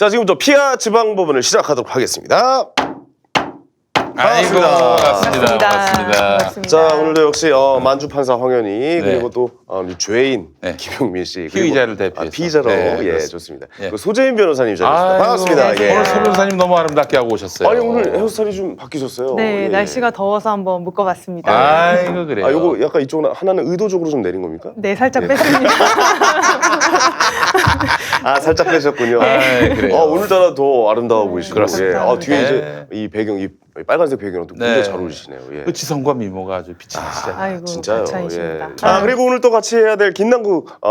자, 지금부터 피아 지방법원을 시작하도록 하겠습니다. 아이고, 반갑습니다. 자, 오늘도 역시 만주 판사 황현희 그리고 또 죄인 김용민 씨 피의자를 대표해서 피의자로 그렇습니다. 좋습니다. 그 소재인 변호사님 자리하셨습니다. 반갑습니다. 오늘 소 변호사님 너무 아름답게 하고 오셨어요. 아니 오늘 헤어스타일이 좀 바뀌셨어요. 네, 날씨가 더워서 한번 묶어봤습니다. 아이고 그래요. 요거 약간 이쪽은 하나는 의도적으로 좀 내린 겁니까? 네, 살짝 뺐습니다. 살짝 빼셨군요. 그래요. 오늘따라 더 아름다워 보이시고. 그렇습니다. 뒤에 이제 이 배경, 이 빨간색 배경으로 또 굉장히 잘 어울리시네요. 그 지성과 미모가 아주 빛이 나시잖아요. 아이고, 진짜요. 가차이십니다. 그리고 오늘 또 같이 해야 될 김남국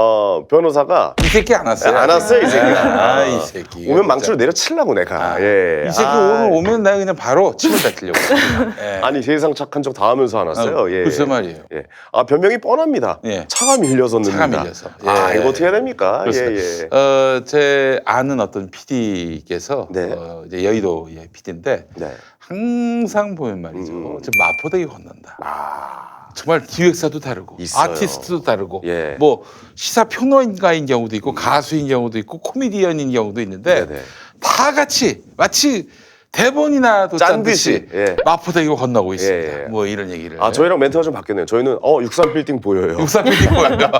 변호사가 이 새끼 안 왔어요. 안 왔어요, 이 새끼가. 이 새끼. 오면 망치로 내려치려고 내가. 이 새끼 오늘 오면 내가 그냥 바로 침을 뱉으려고. 아니 세상 착한 척 다 하면서 안 왔어요. 글쎄 말이에요. 변명이 뻔합니다. 차가 밀려서 늦는다. 차가 밀려서. 이거 어떻게 해야 됩니까? 제 아는 어떤 PD께서 이제 여의도의 PD인데 항상 보면 말이죠. 저 마포대교 건넌다. 정말 기획사도 다르고 있어요. 아티스트도 다르고 뭐 시사 평론가인 경우도 있고 가수인 경우도 있고 코미디언인 경우도 있는데 다 같이 마치 대본이나도 짠 듯이 마포대교 건너고 있습니다. 뭐 이런 얘기를. 저희랑 멘트가 좀 바뀌었네요. 저희는 63빌딩 보여요. 63빌딩 보여요.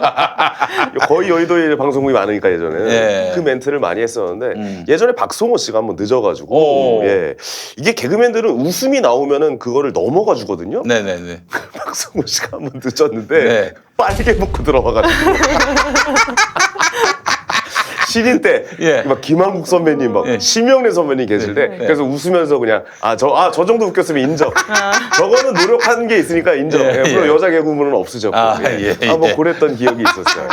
거의 여의도에 방송국이 많으니까 예전에는 그 멘트를 많이 했었는데 예전에 박성호 씨가 한번 늦어가지고 이게 개그맨들은 웃음이 나오면은 그거를 넘어가 주거든요. 네네네. 박성호 씨가 한번 늦었는데 빨개 먹고 들어와가지고 신인 때 막 김한국 선배님 막 심영래 선배님 계실 때 그래서 웃으면서 그냥 저 정도 웃겼으면 인정. 저거는 노력한 게 있으니까 인정. 물론 여자 개그우먼은 없으셨고 뭐 그랬던 기억이 있었어요.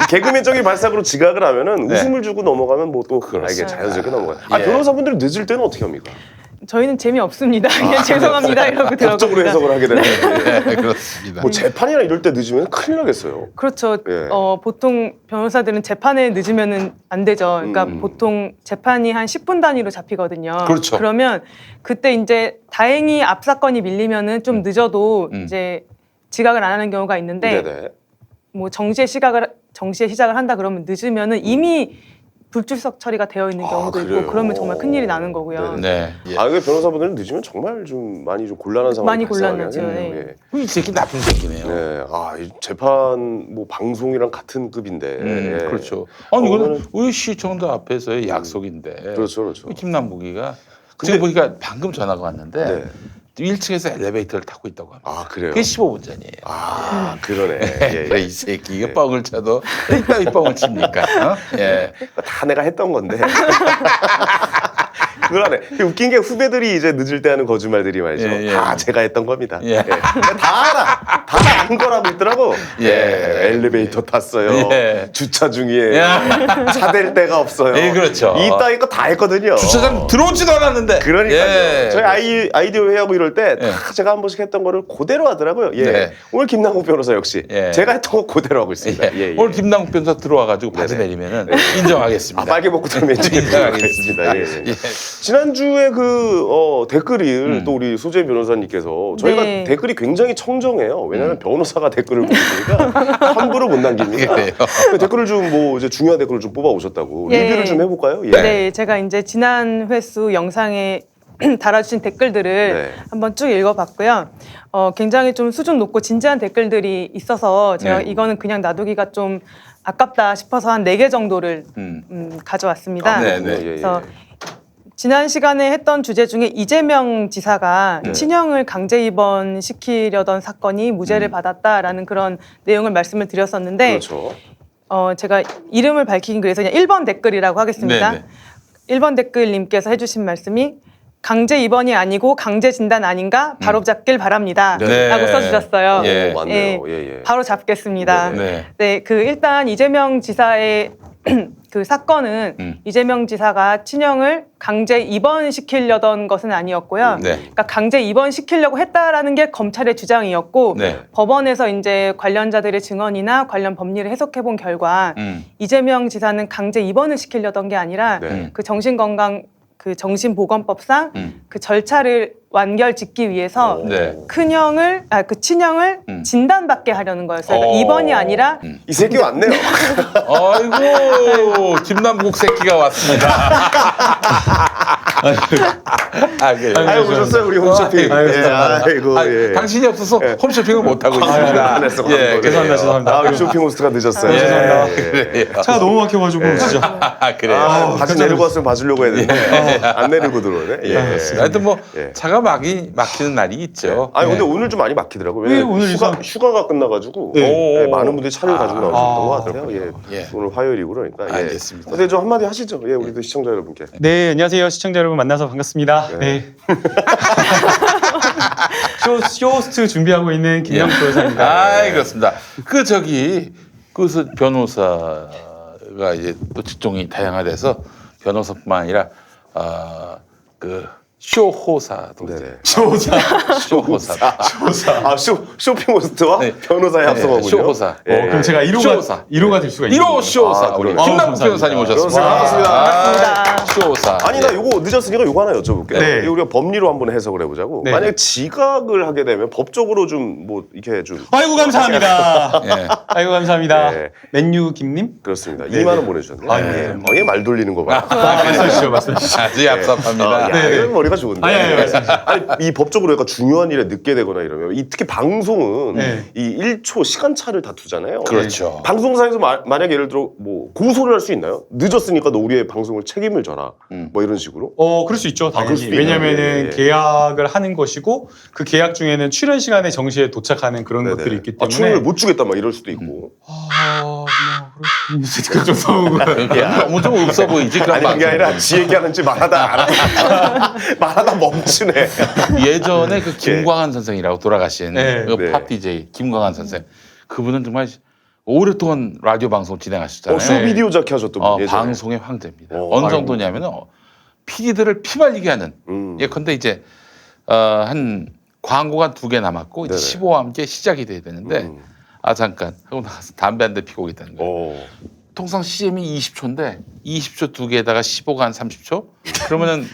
개그맨적인 발상으로 지각을 하면은 웃음을 주고 넘어가면 뭐 또 이게 자연스럽게 넘어가요. 변호사분들은 늦을 때는 어떻게 합니까? 저희는 재미없습니다. 그냥 죄송합니다 이러고 들어갑니다. 법적으로 해석을 하게 되는데 그렇습니다. 뭐 재판이나 이럴 때 늦으면 큰일 나겠어요. 그렇죠. 보통 변호사들은 재판에 늦으면은 안 되죠. 그러니까 보통 재판이 한 10분 단위로 잡히거든요. 그렇죠. 그러면 그때 이제 다행히 앞 사건이 밀리면은 좀 늦어도 이제 지각을 안 하는 경우가 있는데 뭐 정시에 시작을 한다 그러면 늦으면은 이미 불출석 처리가 되어 있는 경우도 있고 그러면 정말 큰일이 나는 거고요. 이게 변호사분들은 늦으면 정말 좀 많이 좀 곤란한 상황이 많이 곤란하죠. 이 새끼 나쁜 새끼네요. 이 재판 뭐 방송이랑 같은 급인데. 그렇죠. 아니 이거는 의시청도 앞에서의 약속인데. 그렇죠. 김남국이가 지금 보니까 방금 전화가 왔는데 1층에서 엘리베이터를 타고 있다고 합니다. 그래요? 그게 15분 전이에요. 그러네. 이 새끼 이거 뻥을 쳐도 이따위 뻥을 칩니까? 다 내가 했던 건데. 그걸 하네. 웃긴 게 후배들이 이제 늦을 때 하는 거짓말들이 말이죠. 다 제가 했던 겁니다. 다 알아. 다 아는 거라고 있더라고. 엘리베이터 tas어요. 주차 중이에요. 차 댈 데가 없어요. 그렇죠. 이따위 거 다 했거든요. 주차장 들어오지도 않았는데. 그러니까요. 저희 아이디어 회의하고 이럴 때 다 제가 한 번씩 했던 거를 그대로 하더라고요. 오늘 김남국 변호사 역시 제가 했던 거 그대로 하고 있습니다. 오늘 김남국 변호사 들어와가지고 바지 내리면은 인정하겠습니다. 빨개 먹고 들면 인정하겠습니다. 지난주에 그 댓글을 또 우리 소재 변호사님께서 저희가 댓글이 굉장히 청정해요. 왜냐하면 변호사가 댓글을 보니까 함부로 못 남깁니다. 댓글을 좀 뭐 이제 중요한 댓글을 좀 뽑아 오셨다고 리뷰를 좀 해볼까요? 네, 제가 이제 지난 횟수 영상에 달아주신 댓글들을 한번 쭉 읽어봤고요. 굉장히 좀 수준 높고 진지한 댓글들이 있어서 제가 이거는 그냥 놔두기가 좀 아깝다 싶어서 한 4개 정도를 가져왔습니다. 그래서 지난 시간에 했던 주제 중에 이재명 지사가 친형을 강제 입원시키려던 사건이 무죄를 받았다라는 그런 내용을 말씀을 드렸었는데 제가 이름을 밝히긴 그래서 그냥 1번 댓글이라고 하겠습니다. 1번 댓글님께서 해주신 말씀이 강제 입원이 아니고 강제 진단 아닌가 바로 잡길 바랍니다. 라고 써주셨어요. 맞네요. 바로 잡겠습니다. 일단 이재명 지사의 그 사건은 이재명 지사가 친형을 강제 입원시키려던 것은 아니었고요. 그러니까 강제 입원시키려고 했다라는 게 검찰의 주장이었고 법원에서 이제 관련자들의 증언이나 관련 법리를 해석해 본 결과 이재명 지사는 강제 입원을 시키려던 게 아니라 그 정신건강 그 정신보건법상 그 절차를 완결 짓기 위해서 네. 큰형을 그 친형을 진단받게 하려는 거였어요. 그러니까 입원이 아니라 이 새끼 왔네요. 아이고 김남국 새끼가 왔습니다. 그래. 아유 오셨어요 우리 홈쇼핑. 아이고 예. 당신이 없어서 홈쇼핑을 못 하고 있습니다. 안 했어. 죄송합니다. 아, 쇼핑 호스트가 늦었어요. 죄송합니다. 그래요. 차가 너무 막혀가지고 진짜. 그래요. 바지 내리고 왔으면 봐주려고 했는데 안 내리고 들어오네. 예. 하여튼 뭐 예. 차가 막히는 날이 있죠. 아니 근데 오늘 좀 많이 막히더라고요. 왜 왜냐면 오늘 휴가가 끝나가지고 네. 예, 많은 분들이 차를 가지고 나오셨던 것 같아요. 예. 예. 오늘 화요일이고 그러니까. 예. 알겠습니다. 근데 좀 한마디 하시죠. 예, 우리도 시청자 여러분께. 네, 안녕하세요. 시청자 여러분 만나서 반갑습니다. 네. 쇼호스트 준비하고 있는 김영표 변호사입니다. 그렇습니다. 그 변호사가 이제 또 직종이 다양화돼서 변호사뿐만 아니라 그 쇼호사도 네네. 쇼호사. 쇼호사. 아 쇼핑 호스트와 네. 변호사의 합성어군요. 쇼호사. 그럼 제가 1호가 될 수가 있네요. 1호 쇼호사 아, 우리 그래요? 김남국 변호사님 오셨습니다. 반갑습니다. 쇼호사. 아니 나 요거 늦었으니까 요거 하나 여쭤볼게요. 네. 이거 우리가 법리로 한번 해석을 해보자고. 네. 만약 지각을 하게 되면 법적으로 좀 뭐 이렇게 좀 아이고 감사합니다. 예. 아이고 감사합니다. 네. 맨유 김님. 그렇습니다. 네, 2만 원 네. 보내주셨네요. 아, 예. 네. 얘말 돌리는 거 봐. 말씀하시죠, 말씀하시죠. 아주 얍삽합니다. 야, 네, 네. 이건 머리가 좋은데. 아니, 아니, 이 법적으로 약간 중요한 일에 늦게 되거나 이러면 특히 방송은 네. 이 1초 시간차를 다투잖아요. 그렇죠. 방송사에서 만약에 예를 들어 뭐 고소를 할 수 있나요? 늦었으니까 너 우리의 방송을 책임을 져라. 뭐 이런 식으로. 그럴 수 있죠, 그럴 당연히. 수도 있네요. 왜냐면은 예. 계약을 하는 것이고 그 계약 중에는 출연 시간에 정시에 도착하는 그런 네네. 것들이 있기 아, 때문에. 출연을 못 주겠다 막 이럴 수도 있고. 뭐 그럴 좀 서우고. 너무 좀 없어 보이지. 그런 아니 그게 방송. 아니라 지 얘기하는지 말하다 멈추네. 예전에 그 김광한 선생이라고 돌아가신 네. 그 네. 팝 DJ 김광한 선생. 그분은 정말 오랫동안 라디오 방송 진행하셨잖아요. 쇼비디오 자키 하셨던 분 예전에. 방송의 황제입니다. 오, 어느 아이고. 정도냐면은 PD들을 피말리게 하는. 예컨대 이제 한 광고가 2개 남았고 이제 네네. 15와 함께 시작이 돼야 되는데 아 잠깐 하고 나가서 담배 한 대 피고 있다는 거예요. 오. 통상 CM이 20초인데 20초 2개에다가 15가 한 30초? 그러면은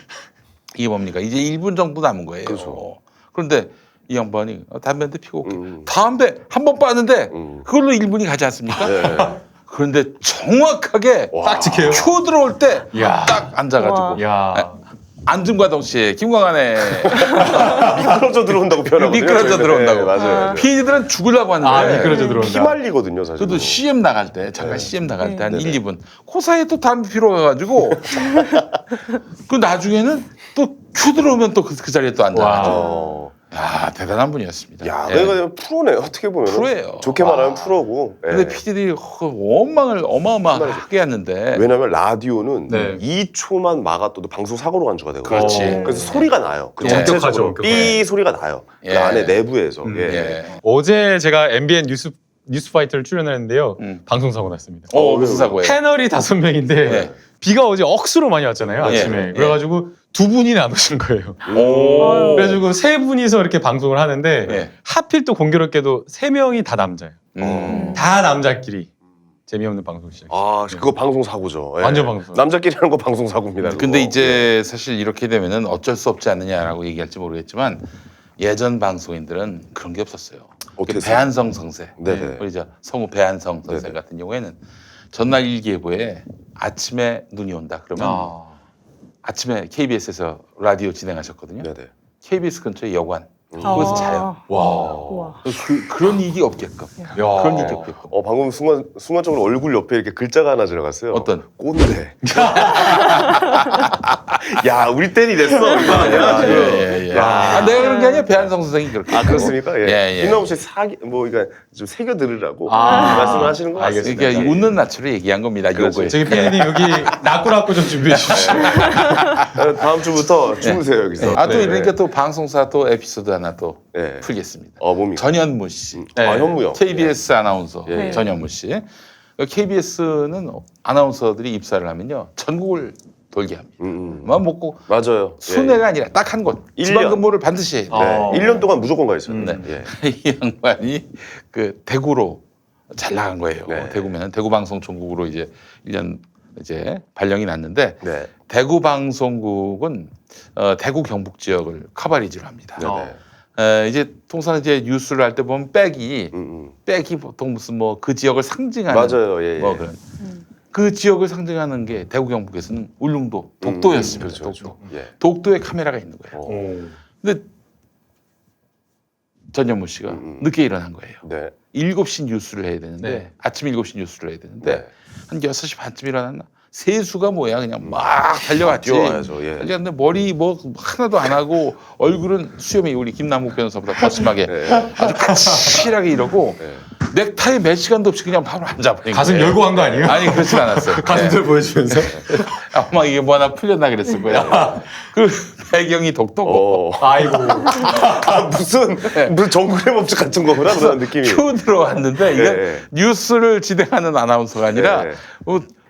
이게 뭡니까? 이제 1분 정도 남은 거예요. 그렇죠. 그런데 이 양반이 담배 한 대 피고 올게. 담배 한 번 빠는데 그걸로 1분이 가지 않습니까? 네. 그런데 정확하게 딱 지켜요. 큐 들어올 때 야. 딱 앉아가지고 야. 앉음과 동시에 김광한의 미끄러져 들어온다고 표현하거든요. 미끄러져 들어온다고. 네, 맞아요. PD들은 죽으려고 하는데 미끄러져 들어온다. 피말리거든요, 사실. 저도 CM 나갈 때 잠깐 CM 나갈 때 한 1, 2분 그 사이에 또 담배 피러 가가지고 그 나중에는 또 큐 들어오면 또 그 자리에 또 앉아가지고 어. 야 대단한 분이었습니다. 야, 예. 내가 프로네 어떻게 보면. 프로예요. 좋게 말하면 프로고. 예. 근데 PD들이 원망을 어마어마하게 했는데 왜냐면 라디오는 네. 2초만 막아도 방송 사고로 간주가 되거든요. 그렇지. 그래서 소리가 나요. 그 예. 전체적으로 엄격하죠, 삐 소리가 나요. 예. 그 안에 내부에서. 예. 예. 어제 제가 MBN 뉴스 파이터를 출연했는데요. 방송 사고 났습니다. 무슨 사고예요? 패널이 5명인데 네. 비가 어제 억수로 많이 왔잖아요, 예. 아침에. 예. 그래가지고 2분이 안 오신 거예요. 오. 그래가지고 3분이서 이렇게 방송을 하는데 예. 하필 또 공교롭게도 3명이 다 남자예요. 다 남자끼리 재미없는 방송 시작. 아, 그거 방송 사고죠. 예. 완전 방송. 남자끼리 하는 거 방송 사고입니다. 그거. 근데 이제 사실 이렇게 되면은 어쩔 수 없지 않느냐라고 얘기할지 모르겠지만 예전 방송인들은 그런 게 없었어요. 어떻게 배한성 선생, 네네. 우리 저 성우 배한성 선생 네네. 같은 경우에는 전날 일기예보에 아침에 눈이 온다 그러면 아침에 KBS에서 라디오 진행하셨거든요. 네네. KBS 근처에 여관 거기서 자요. 우와. 그런 일이 없게끔. 그런 일이 없게끔. 방금 순간적으로 얼굴 옆에 이렇게 글자가 하나 들어갔어요. 어떤? 꼰대. 야, 우리 땐 이랬어. 이거 아니야, 지금. 야. 내가 그런 게 아니라 배한성 선생이 그렇게. 아, 했다고. 그렇습니까? 예. 예, 예. 김나무 씨 그러니까 좀 새겨 들으라고 말씀을 하시는 거 같습니다. 그러니까 웃는 낯으로 얘기한 겁니다. 그렇죠. 요거에. 저기 PD님 여기 낙구낙구 좀 준비해 주십시오. 다음 주부터 주무세요, 여기서. 아, 또 네. 이러니까 또 방송사 또 에피소드 하나 또 네. 풀겠습니다. 뭡니까? 전현무 씨. 아, 현무요. KBS 아나운서 예. 전현무 씨. KBS는 아나운서들이 입사를 하면요. 전국을 돌게 합니다. 만 먹고 맞아요. 순회가 아니라 딱 한 곳. 1년. 지방 근무를 반드시 해야 돼요. 네. 1년 동안 무조건 가 있어요. 네. 예. 이 양반이 그 대구로 잘 나간 거예요. 네. 대구면 대구 방송 전국으로 이제 1년 이제 발령이 났는데 네. 대구 방송국은 대구 경북 지역을 커버리지를 합니다. 이제 통상 이제 뉴스를 할 때 보면 백이 보통 무슨 뭐 그 지역을 상징하는 맞아요. 예, 예. 뭐 그런 그 지역을 상징하는 게 대구 경북에서는 울릉도 독도였습니다. 그렇죠, 그렇죠. 예. 독도에 카메라가 있는 거예요. 근데 전현무 씨가 늦게 일어난 거예요. 네. 7시 뉴스를 해야 되는데 네. 아침 7시 뉴스를 해야 되는데 네. 한 6시 반쯤 일어났나? 세수가 뭐야 그냥 막 달려갔지. 뛰어와야죠. 예. 달려갔는데 머리 뭐 하나도 안 하고 얼굴은 수염이 우리 김남국 변호사보다 거침하게 네. 아주 까칠하게 이러고 네. 넥타이 몇 시간도 없이 그냥 바로 앉아버린 가슴 거예요. 열고 간 거 아니에요? 아니 그렇진 않았어요. 가슴들 보여주면서. 아마 이게 뭐 하나 풀렸나 그랬을 거야. 그 배경이 독도고 아이고. 무슨 정글의 법칙 같은 거구나 그런 느낌이. 큐 들어왔는데 이게 예. 뉴스를 진행하는 아나운서가 아니라 예.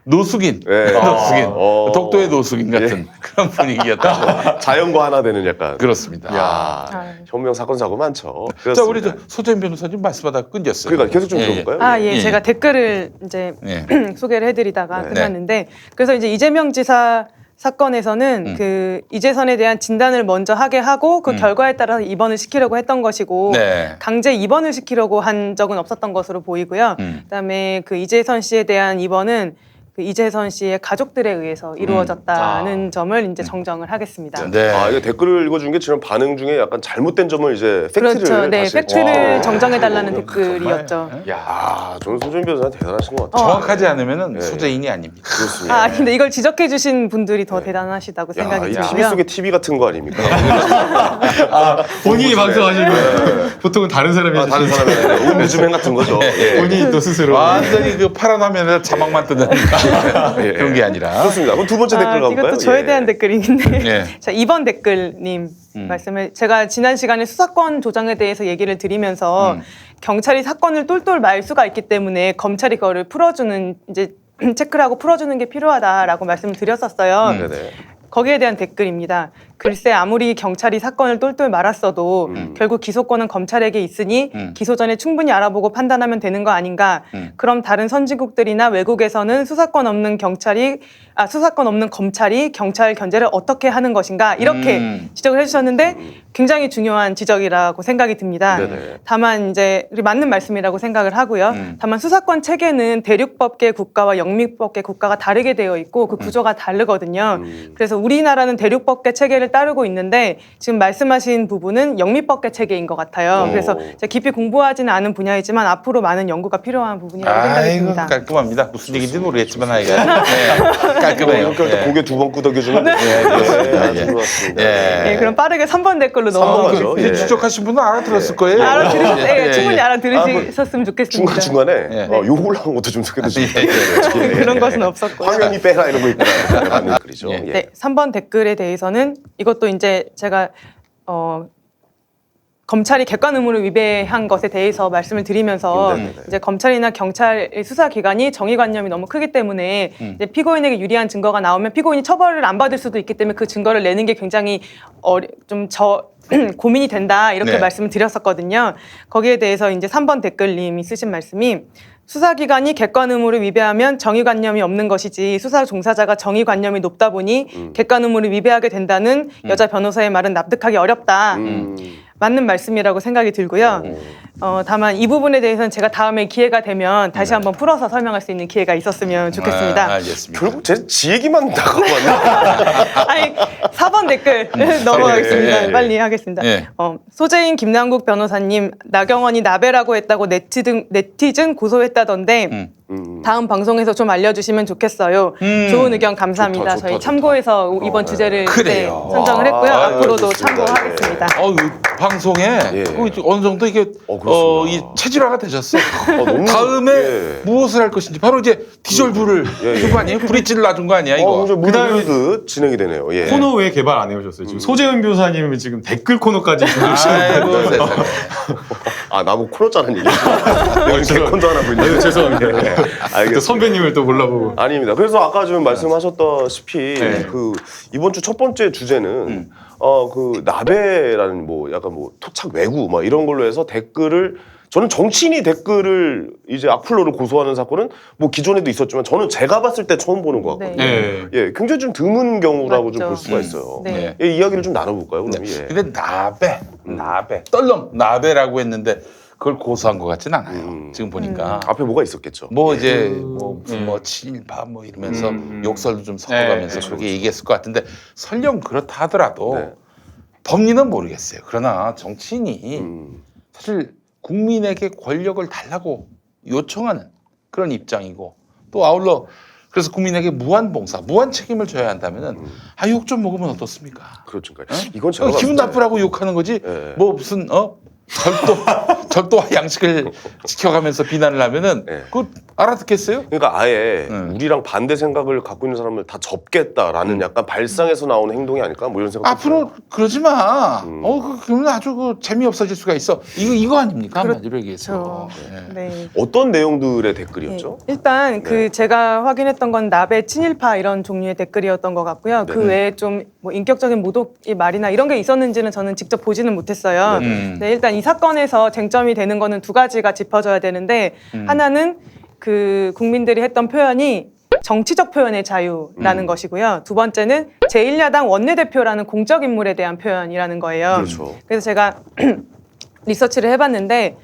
노숙인, 예. 노숙인, 어. 독도의 노숙인 같은 그런 분위기였다. 자연과 하나 되는 약간. 그렇습니다. 야, 혁명 사건 사고 많죠. 자, 우리 그렇습니다. 소재인 변호사님 말씀하다가 끊겼어요. 그러니까 계속 좀 들어볼까요? 아, 예. 예. 제가 댓글을 이제 예. 소개를 해드리다가 네. 끝났는데 그래서 이제 이재명 지사 사건에서는 그 이재선에 대한 진단을 먼저 하게 하고 그 결과에 따라서 입원을 시키려고 했던 것이고 네. 강제 입원을 시키려고 한 적은 없었던 것으로 보이고요. 그다음에 그 이재선 씨에 대한 입원은 그 이재선 씨의 가족들에 의해서 이루어졌다는 점을 이제 정정을 하겠습니다. 네. 아, 이거 댓글을 읽어준 게 지금 반응 중에 약간 잘못된 점을 이제 팩트를 그렇죠. 네, 다시- 팩트를 와. 정정해달라는 댓글이었죠. 아, 저는 소준 변호사 대단하신 것 같아요. 정확하지 않으면 네. 소재인이 아닙니다. 그렇습니다. 아, 근데 이걸 지적해주신 분들이 더 대단하시다고 야, 생각이 이 TV 들고요. 속의 TV 같은 거 아닙니까? 본인이 방송하시면 보통은 다른 사람이 아, 다른 사람의 음주행 같은 거죠. 예. 본인이 또 스스로. 완전히 그 파란 화면에서 자막만 뜨는 그런 게 아니라. 그렇습니다. 그럼 두 번째 댓글 가볼까요? 이것도 저에 예. 대한 댓글인데 예. 자 2번 댓글님 말씀을 제가 지난 시간에 수사권 조정에 대해서 얘기를 드리면서 경찰이 사건을 똘똘 말 수가 있기 때문에 검찰이 그거를 풀어주는 이제 체크를 하고 풀어주는 게 필요하다라고 말씀을 드렸었어요. 네네. 거기에 대한 댓글입니다. 글쎄 아무리 경찰이 사건을 똘똘 말았어도 결국 기소권은 검찰에게 있으니 기소 전에 충분히 알아보고 판단하면 되는 거 아닌가. 그럼 다른 선진국들이나 외국에서는 수사권 없는 검찰이 경찰 견제를 어떻게 하는 것인가 이렇게 지적을 해주셨는데 굉장히 중요한 지적이라고 생각이 듭니다. 네네. 다만 이제 맞는 말씀이라고 생각을 하고요. 다만 수사권 체계는 대륙법계 국가와 영미법계 국가가 다르게 되어 있고 그 구조가 다르거든요. 그래서 우리나라는 대륙법계 체계를 따르고 있는데 지금 말씀하신 부분은 영미법계 체계인 것 같아요. 그래서 제가 깊이 공부하지는 않은 분야이지만 앞으로 많은 연구가 필요한 부분이라고 생각이 아이고 듭니다. 깔끔합니다. 무슨 얘기인지 모르겠지만 하여간 깔끔해요. 그러니까 예. 고개 두 번 끄덕여주면 네, 그렇습니다. 아주 예. 좋았습니다. 예. 네, 그럼 빠르게 3번 댓글로 3번 넘어가겠습니다. 가죠. 이제 예. 추적하신 분은 알아들었을 거예요. 네, 충분히 예. 알아들으셨으면 좋겠습니다. 중간중간에 예. 욕을 한 것도 좀 좋겠다 싶어요. 네, 그런 것은 없었고요. 황현이 빼라 이런 거 있구나. 맞는 글이죠. 예. 예. 네, 3번 댓글에 대해서는 이것도 이제 제가 검찰이 객관 의무를 위배한 것에 대해서 말씀을 드리면서 네네네. 이제 검찰이나 경찰의 수사기관이 정의관념이 너무 크기 때문에 이제 피고인에게 유리한 증거가 나오면 피고인이 처벌을 안 받을 수도 있기 때문에 그 증거를 내는 게 굉장히 고민이 된다 이렇게 네. 말씀을 드렸었거든요. 거기에 대해서 이제 3번 댓글님이 쓰신 말씀이 수사기관이 객관 의무를 위배하면 정의관념이 없는 것이지 수사 종사자가 정의관념이 높다 보니 객관 의무를 위배하게 된다는 여자 변호사의 말은 납득하기 어렵다. 맞는 말씀이라고 생각이 들고요. 다만 이 부분에 대해서는 제가 다음에 기회가 되면 다시 한번 풀어서 설명할 수 있는 기회가 있었으면 좋겠습니다. 알겠습니다. 결국 지 얘기만 나가봤네. 아니 4번 댓글 넘어가겠습니다. 예, 예. 빨리 하겠습니다. 예. 소재인 김남국 변호사님 나경원이 나베라고 했다고 네티즌 고소했다던데 다음 방송에서 좀 알려주시면 좋겠어요. 좋은 의견 감사합니다. 좋다, 저희 좋다. 참고해서 이번 주제를 그래요. 선정을 했고요. 아, 앞으로도 좋습니다. 참고하겠습니다. 방송에 예. 어느 정도 이게 그렇습니다. 이 체질화가 되셨어. 너무 다음에 예. 무엇을 할 것인지 바로 이제 디젤불을 해준 거 아니에요? 브릿지를 놔준 거 아니야 이거? 이제 무르르 진행이 되네요. 예. 코너 왜 개발 안 해오셨어요? 지금 소재은 변호사님은 지금 댓글 코너까지 아이고 준비하시는데. 세상에. 아 나보고 코너 짜는 얘기. 여기 콘도 하나 보이네. 아유, 죄송합니다. 네, 또 알겠습니다. 선배님을 또 몰라보고. 아닙니다. 그래서 아까 좀 말씀하셨다시피 네. 그 이번 주 첫 번째 주제는 그 나베라는 뭐 약간 뭐 토착 외구 막 이런 걸로 해서 댓글을 저는 정치인이 댓글을 이제 악플로를 고소하는 사건은 뭐 기존에도 있었지만 저는 제가 봤을 때 처음 보는 것 같거든요. 네. 예, 굉장히 좀 드문 경우라고 좀 맞죠. 볼 수가 있어요. 네. 예, 이야기를 좀 나눠볼까요? 그럼? 네. 예. 근데 나베 떨렁 나베라고 했는데 그걸 고소한 것 같진 않아요. 지금 보니까 앞에 뭐가 있었겠죠. 뭐 이제 뭐 친일파 뭐 이러면서 욕설도 좀 섞어가면서 네. 그렇게 얘기했을 것 같은데 설령 그렇다 하더라도 네. 법리는 모르겠어요. 그러나 정치인이 음. 사실 국민에게 권력을 달라고 요청하는 그런 입장이고 또 아울러 그래서 국민에게 무한 봉사, 무한 책임을 져야 한다면은 욕 좀 먹으면 어떻습니까? 그렇죠. 그러니까 이건 제가 기분 봤을 때 나쁘라고 욕하는 거지. 네. 뭐 무슨 절도와 양식을 지켜가면서 비난을 하면은 네. 그거 알아듣겠어요? 그러니까 아예 네. 우리랑 반대 생각을 갖고 있는 사람을 다 접겠다라는 약간 발상에서 나오는 행동이 아닐까 뭐 이런 생각. 앞으로 그러지 마. 그러면 아주 재미없어질 수가 있어. 이거 아닙니까? 한마디로 얘기해서. 그렇죠. 네. 어떤 내용들의 댓글이었죠? 일단 그 제가 확인했던 건 나베 친일파 이런 종류의 댓글이었던 것 같고요. 그 외에 좀 뭐 인격적인 모독의 말이나 이런 게 있었는지는 저는 직접 보지는 못했어요. 네, 일단 이 사건에서 쟁점이 되는 거는 두 가지가 짚어져야 되는데 하나는 그 국민들이 했던 표현이 정치적 표현의 자유라는 것이고요. 두 번째는 제1야당 원내대표라는 공적 인물에 대한 표현이라는 거예요. 그렇죠. 그래서 제가 리서치를 해봤는데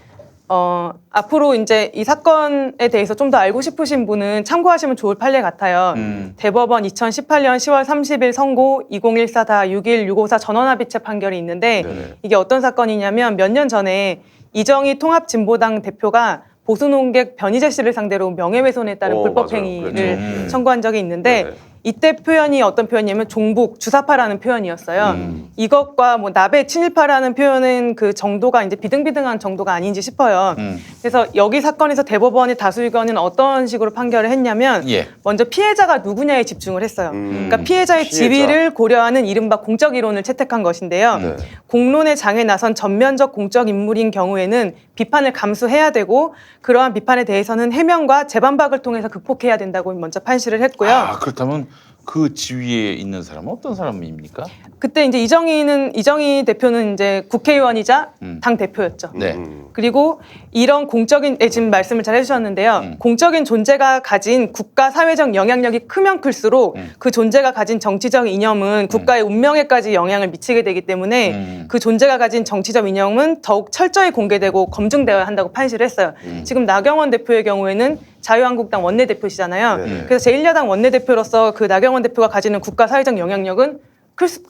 앞으로 이제 이 사건에 대해서 좀 더 알고 싶으신 분은 참고하시면 좋을 판례 같아요. 대법원 2018년 10월 30일 선고 2014-61-654 전원합의체 판결이 있는데 네네. 이게 어떤 사건이냐면 몇 년 전에 이정희 통합진보당 대표가 보수논객 변희재 씨를 상대로 명예훼손에 따른 불법행위를 맞아요. 그렇죠. 청구한 적이 있는데 네네. 이때 표현이 어떤 표현이냐면 종북, 주사파라는 표현이었어요. 이것과 뭐 나베 친일파라는 표현은 그 정도가 이제 비등비등한 정도가 아닌지 싶어요. 그래서 여기 사건에서 대법원의 다수 의견은 어떤 식으로 판결을 했냐면 예. 먼저 피해자가 누구냐에 집중을 했어요. 그러니까 피해자의 피해자. 지위를 고려하는 이른바 공적 이론을 채택한 것인데요. 네. 공론의 장에 나선 전면적 공적 인물인 경우에는 비판을 감수해야 되고 그러한 비판에 대해서는 해명과 재반박을 통해서 극복해야 된다고 먼저 판시를 했고요. 그렇다면 그 지위에 있는 사람은 어떤 사람입니까? 그때 이제 이정희 대표는 이제 국회의원이자 당 대표였죠. 네. 그리고 이런 공적인 지금 말씀을 잘 해주셨는데요. 공적인 존재가 가진 국가 사회적 영향력이 크면 클수록 그 존재가 가진 정치적 이념은 국가의 운명에까지 영향을 미치게 되기 때문에 그 존재가 가진 정치적 이념은 더욱 철저히 공개되고 검증되어야 한다고 판시를 했어요. 지금 나경원 대표의 경우에는 자유한국당 원내대표시잖아요. 네. 그래서 제1야당 원내대표로서 그 나경원 대표가 가지는 국가 사회적 영향력은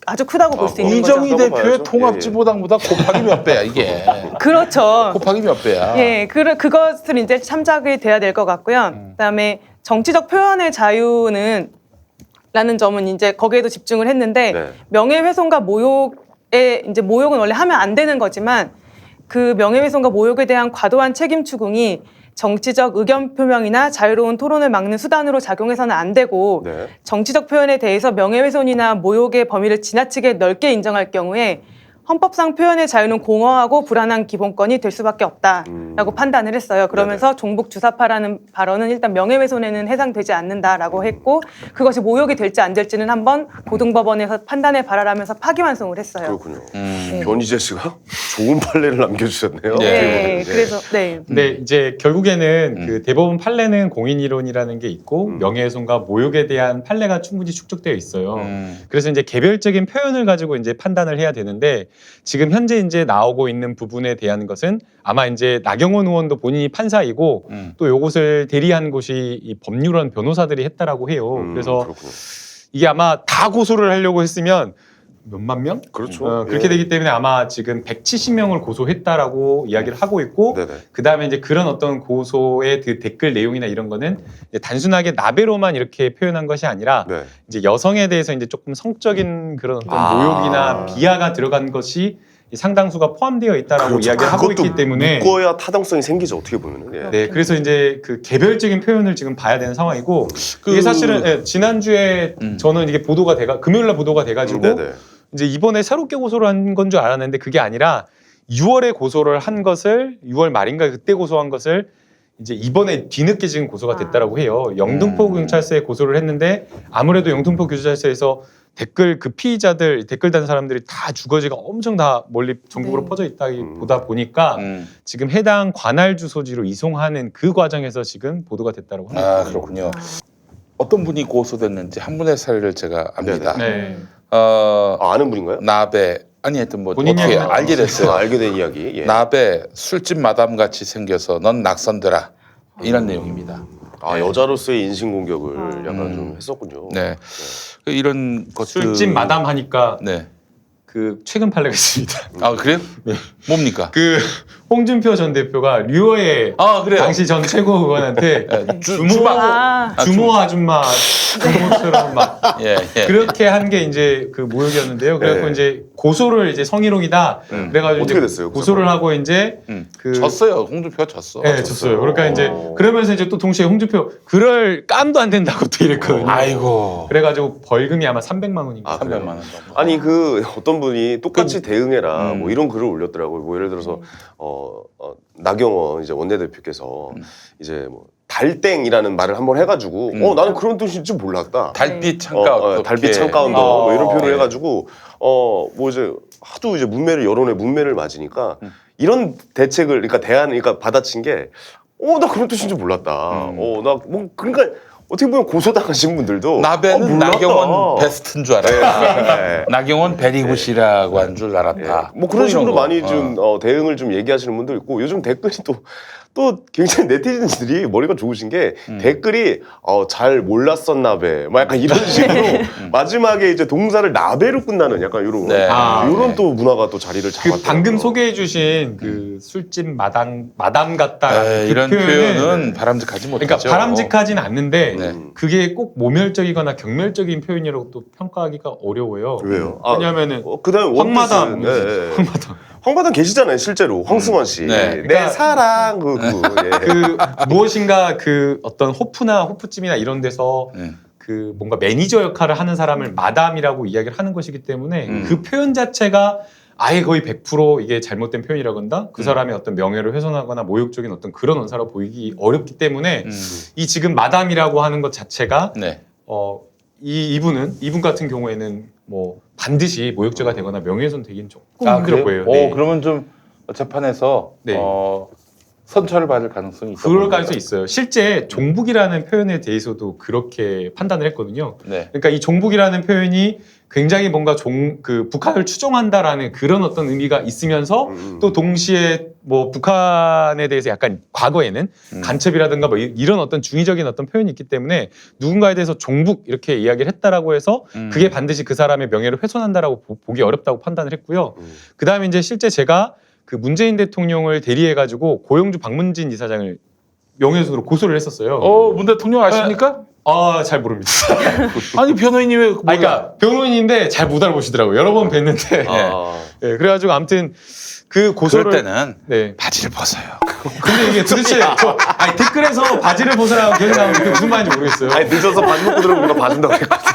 아주 크다고 볼 수 있는 거죠. 이정희 대표의 봐야죠. 통합지보당보다 곱하기 몇 배야 이게. 그렇죠. 곱하기 몇 배야. 예, 그것을 이제 참작이 돼야 될 것 같고요. 그다음에 정치적 표현의 자유는 라는 점은 이제 거기에도 집중을 했는데 네. 명예훼손과 모욕에 이제 모욕은 원래 하면 안 되는 거지만 그 명예훼손과 모욕에 대한 과도한 책임 추궁이 정치적 의견 표명이나 자유로운 토론을 막는 수단으로 작용해서는 안 되고 네. 정치적 표현에 대해서 명예훼손이나 모욕의 범위를 지나치게 넓게 인정할 경우에 헌법상 표현의 자유는 공허하고 불안한 기본권이 될 수밖에 없다라고 판단을 했어요. 그러면서 종북 주사파라는 발언은 일단 명예훼손에는 해당되지 않는다라고 했고 그것이 모욕이 될지 안 될지는 한번 고등법원에서 판단에 발하라면서 파기환송을 했어요. 그렇군요. 변희재 씨가 좋은 판례를 남겨주셨네요. 네, 그래서 네. 근데 이제 결국에는 그 대법원 판례는 공인 이론이라는 게 있고 명예훼손과 모욕에 대한 판례가 충분히 축적되어 있어요. 그래서 이제 개별적인 표현을 가지고 이제 판단을 해야 되는데 지금 현재 이제 나오고 있는 부분에 대한 것은 아마 이제 나경원 의원도 본인이 판사이고 또 요것을 대리한 곳이 이 법률원 변호사들이 했다라고 해요. 그래서 그렇군요. 이게 아마 다 고소를 하려고 했으면 몇만 명? 그렇죠. 그렇게 예. 되기 때문에 아마 지금 170명을 고소했다라고 이야기를 하고 있고 네네. 그다음에 이제 그런 어떤 고소의 그 댓글 내용이나 이런 거는 이제 단순하게 나베로만 이렇게 표현한 것이 아니라 네. 이제 여성에 대해서 이제 조금 성적인 그런 어떤 모욕이나 비하가 들어간 것이 상당수가 포함되어 있다라고 그렇죠. 이야기를 하고 그것도 있기 때문에 묶어야 타당성이 생기죠. 어떻게 보면은. 예. 네, 그래서 이제 그 개별적인 표현을 지금 봐야 되는 상황이고 그- 이게 사실은 예, 지난주에 저는 이게 보도가 금요일날 보도가 돼가지고 네네. 이제 이번에 새롭게 고소를 한 건 줄 알았는데 그게 아니라 6월에 고소를 한 것을 6월 말인가 그때 고소한 것을 이제 이번에 뒤늦게 지금 고소가 됐다라고 해요. 영등포 경찰서에 고소를 했는데 아무래도 영등포 경찰서에서 댓글 그 피의자들 댓글 단 사람들이 다 주거지가 엄청 다 멀리 전국으로 퍼져 있다 보다 보니까 지금 해당 관할 주소지로 이송하는 그 과정에서 지금 보도가 됐다고 합니다. 아 그렇군요. 어떤 분이 고소됐는지 한 분의 사례를 제가 압니다. 네. 아는 분인가요? 나베 아니 하여튼 뭐 본인이 어떻게 알고 알게 됐어요. 알게 된 이야기. 예. 나베 술집 마담 같이 생겨서 넌 낙선되라 이런 내용입니다. 아 여자로서의 인신 공격을 약간 좀 했었군요. 네. 이런 것들 술집 마담 하니까 네. 그 최근 판례가 있습니다. 아 그래요? 네. 뭡니까? 그 홍준표 전 대표가 류호의 아 그래요. 당시 전 최고 의원한테 주모 아줌마 주모처럼 막 예, 예. 그렇게 한 게 이제 그 모욕이었는데요. 그래갖고 네. 이제 고소를 이제 성희롱이다. 그래가지고 어떻게 이제 됐어요? 고소를 하고 이제 그 졌어요. 홍준표가 졌어. 네, 졌어요. 그러니까 이제 그러면서 이제 또 동시에 홍준표 그럴 깜도 안 된다고 또 이랬거든요. 아이고. 그래가지고 벌금이 아마 300만 원인가. 300만 원 정도. 아니 그 어떤 분이 똑같이 대응해라 뭐 이런 글을 올렸더라고요. 뭐 예를 들어서 나경원 이제 원내대표께서 이제 뭐 달땡이라는 말을 한번 해가지고 나는 그런 뜻인 줄 몰랐다. 달빛 창가 어떻게 달빛 창가 언더 뭐 이런 표현을 해가지고 뭐 이제 하도 이제 여론의 문매를 맞으니까 이런 대책을 그러니까 그러니까 받아친 게 나 그런 뜻인 줄 몰랐다. 나 뭐 그러니까 어떻게 보면 고소당하신 분들도 나베는 몰랐다. 나경원 베스트인 줄 알았다. 네. 나경원 베리굿이라고 한 줄 알았다. 뭐 그런 식으로 이런 거. 많이 좀 대응을 좀 얘기하시는 분도 있고 요즘 댓글이 또 굉장히 네티즌들이 머리가 좋으신 게 댓글이 잘 몰랐었나 배. 막 약간 이런 식으로 마지막에 이제 동사를 나배로 끝나는 약간 이런 네. 이런 또 문화가 또 자리를 그 잡았다. 방금 소개해주신 그 술집 마담 같다 그 이런 표현은 바람직하지 못하죠. 그러니까 바람직하지는 않는데 네. 그게 꼭 모멸적이거나 경멸적인 표현이라고 또 평가하기가 어려워요. 왜요? 왜냐하면은 그다음에 황마담, 원뜻은, 황마담. 황마담 계시잖아요 실제로 황승원 씨. 네. 내 그러니까 사랑 예. 그 무엇인가 그 어떤 호프집이나 이런 데서 그 뭔가 매니저 역할을 하는 사람을 마담이라고 이야기를 하는 것이기 때문에 그 표현 자체가 아예 거의 100% 이게 잘못된 표현이라고 한다? 그 사람의 어떤 명예를 훼손하거나 모욕적인 어떤 그런 언사로 보이기 어렵기 때문에 이 지금 마담이라고 하는 것 자체가 네. 이분 같은 경우에는 뭐 반드시 모욕죄가 되거나 명예훼손 되긴 조금 힘들 그래요? 거예요. 네. 그러면 좀 재판에서 네. 선처를 받을 가능성이 있다. 그럴 가능성이 있어요. 실제 종북이라는 표현에 대해서도 그렇게 판단을 했거든요. 네. 그러니까 이 종북이라는 표현이 굉장히 뭔가 그 북한을 추종한다라는 그런 어떤 의미가 있으면서 또 동시에 뭐 북한에 대해서 약간 과거에는 간첩이라든가 뭐 이런 어떤 중의적인 어떤 표현이 있기 때문에 누군가에 대해서 종북 이렇게 이야기를 했다라고 해서 그게 반드시 그 사람의 명예를 훼손한다라고 보기 어렵다고 판단을 했고요. 그다음에 이제 실제 제가 그 문재인 대통령을 대리해가지고 고영주 박문진 이사장을 명예훼손으로 고소를 했었어요. 문 대통령 아십니까? 잘 모릅니다. 아니 변호인이 왜? 그러니까 변호인인데 잘 못 알아보시더라고요. 여러 번 뵀는데. 네, 그래가지고 아무튼 그 고소를 그럴 때는 네. 바지를 벗어요. 근데 이게 도대체 댓글에서 바지를 벗으라고 기억이 나면 그게 무슨 말인지 모르겠어요. 아니 늦어서 밥 먹고 들어오니까 봐준다고 했거든요.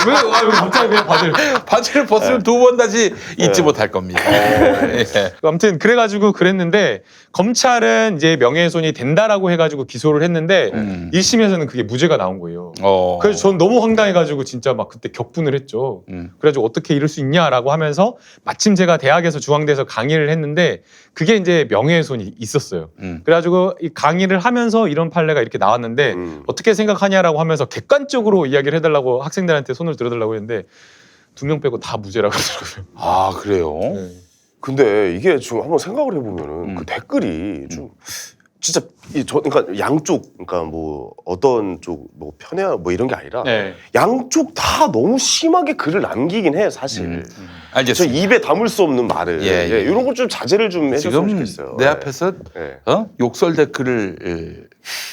왜 갑자기 그냥 바지를 벗으면 두 번 다시 잊지 못할 겁니다. 예. 아무튼 그래가지고 그랬는데 검찰은 이제 명예훼손이 된다라고 해가지고 기소를 했는데 1심에서는 그게 무죄가 나온 거예요. 그래서 전 너무 황당해가지고 진짜 막 그때 격분을 했죠. 그래가지고 어떻게 이럴 수 있냐라고 하면서 마침 제가 대학에서 중앙대에서 강의를 했는데 그게 이제 명예훼손이 있었어요. 그래가지고 이 강의를 하면서 이런 판례가 이렇게 나왔는데 어떻게 생각하냐라고 하면서 객관적으로 이야기를 해달라고 학생들한테 손을 들어달라고 했는데 2명 빼고 다 무죄라고 하더라고요. 아 그래요? 네. 근데 이게 지금 한번 생각을 해보면은 그 댓글이 좀 진짜 그러니까 양쪽 그러니까 뭐 어떤 쪽 뭐 편애야 뭐 이런 게 아니라 네. 양쪽 다 너무 심하게 글을 남기긴 해 사실. 저 알겠습니다. 입에 담을 수 없는 말을 이런 거 좀 자제를 좀 해줬으면 지금 좋겠어요. 내 앞에서 네. 욕설 댓글을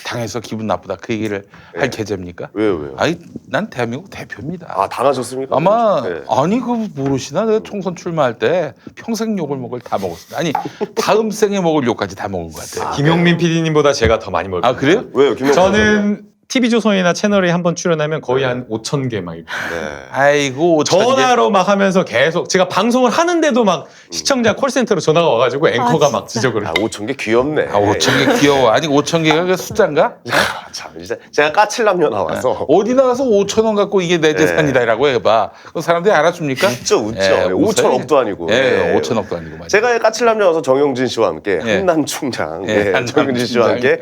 당해서 기분 나쁘다 그 얘기를 할 계제입니까? 왜요? 아니 난 대한민국 대표입니다. 당하셨습니까? 아마 네. 아니 그거 모르시나? 내가 총선 출마할 때 평생 욕을 먹을 다 먹었습니다. 아니 다음 생에 먹을 욕까지 다 먹은 것 같아요. 김용민 PD님보다 제가 더 많이 먹었어요. 아 그래요? 왜요? 김영수 저는 TV조선이나 채널에 한번 출연하면 거의 한 5,000개 막 이렇게. 아이고 전화로 막 하면서 계속 제가 방송을 하는데도 막 시청자 콜센터로 전화가 와가지고 앵커가 막 지적을 해요. 5,000개 귀엽네. 5,000개 귀여워. 아니 5,000개가 그 숫자인가? 참 진짜 제가 까칠남녀 나와서 어디 나가서 5,000원 갖고 이게 내 재산이다라고 해봐. 그 사람들이 알아줍니까? 웃죠. 예, 5천억도 아니고. 예, 5천억도 아니고 말이야. 제가 까칠남녀 나와서 정영진 씨와 함께 한남 충장, 정영진 씨와 함께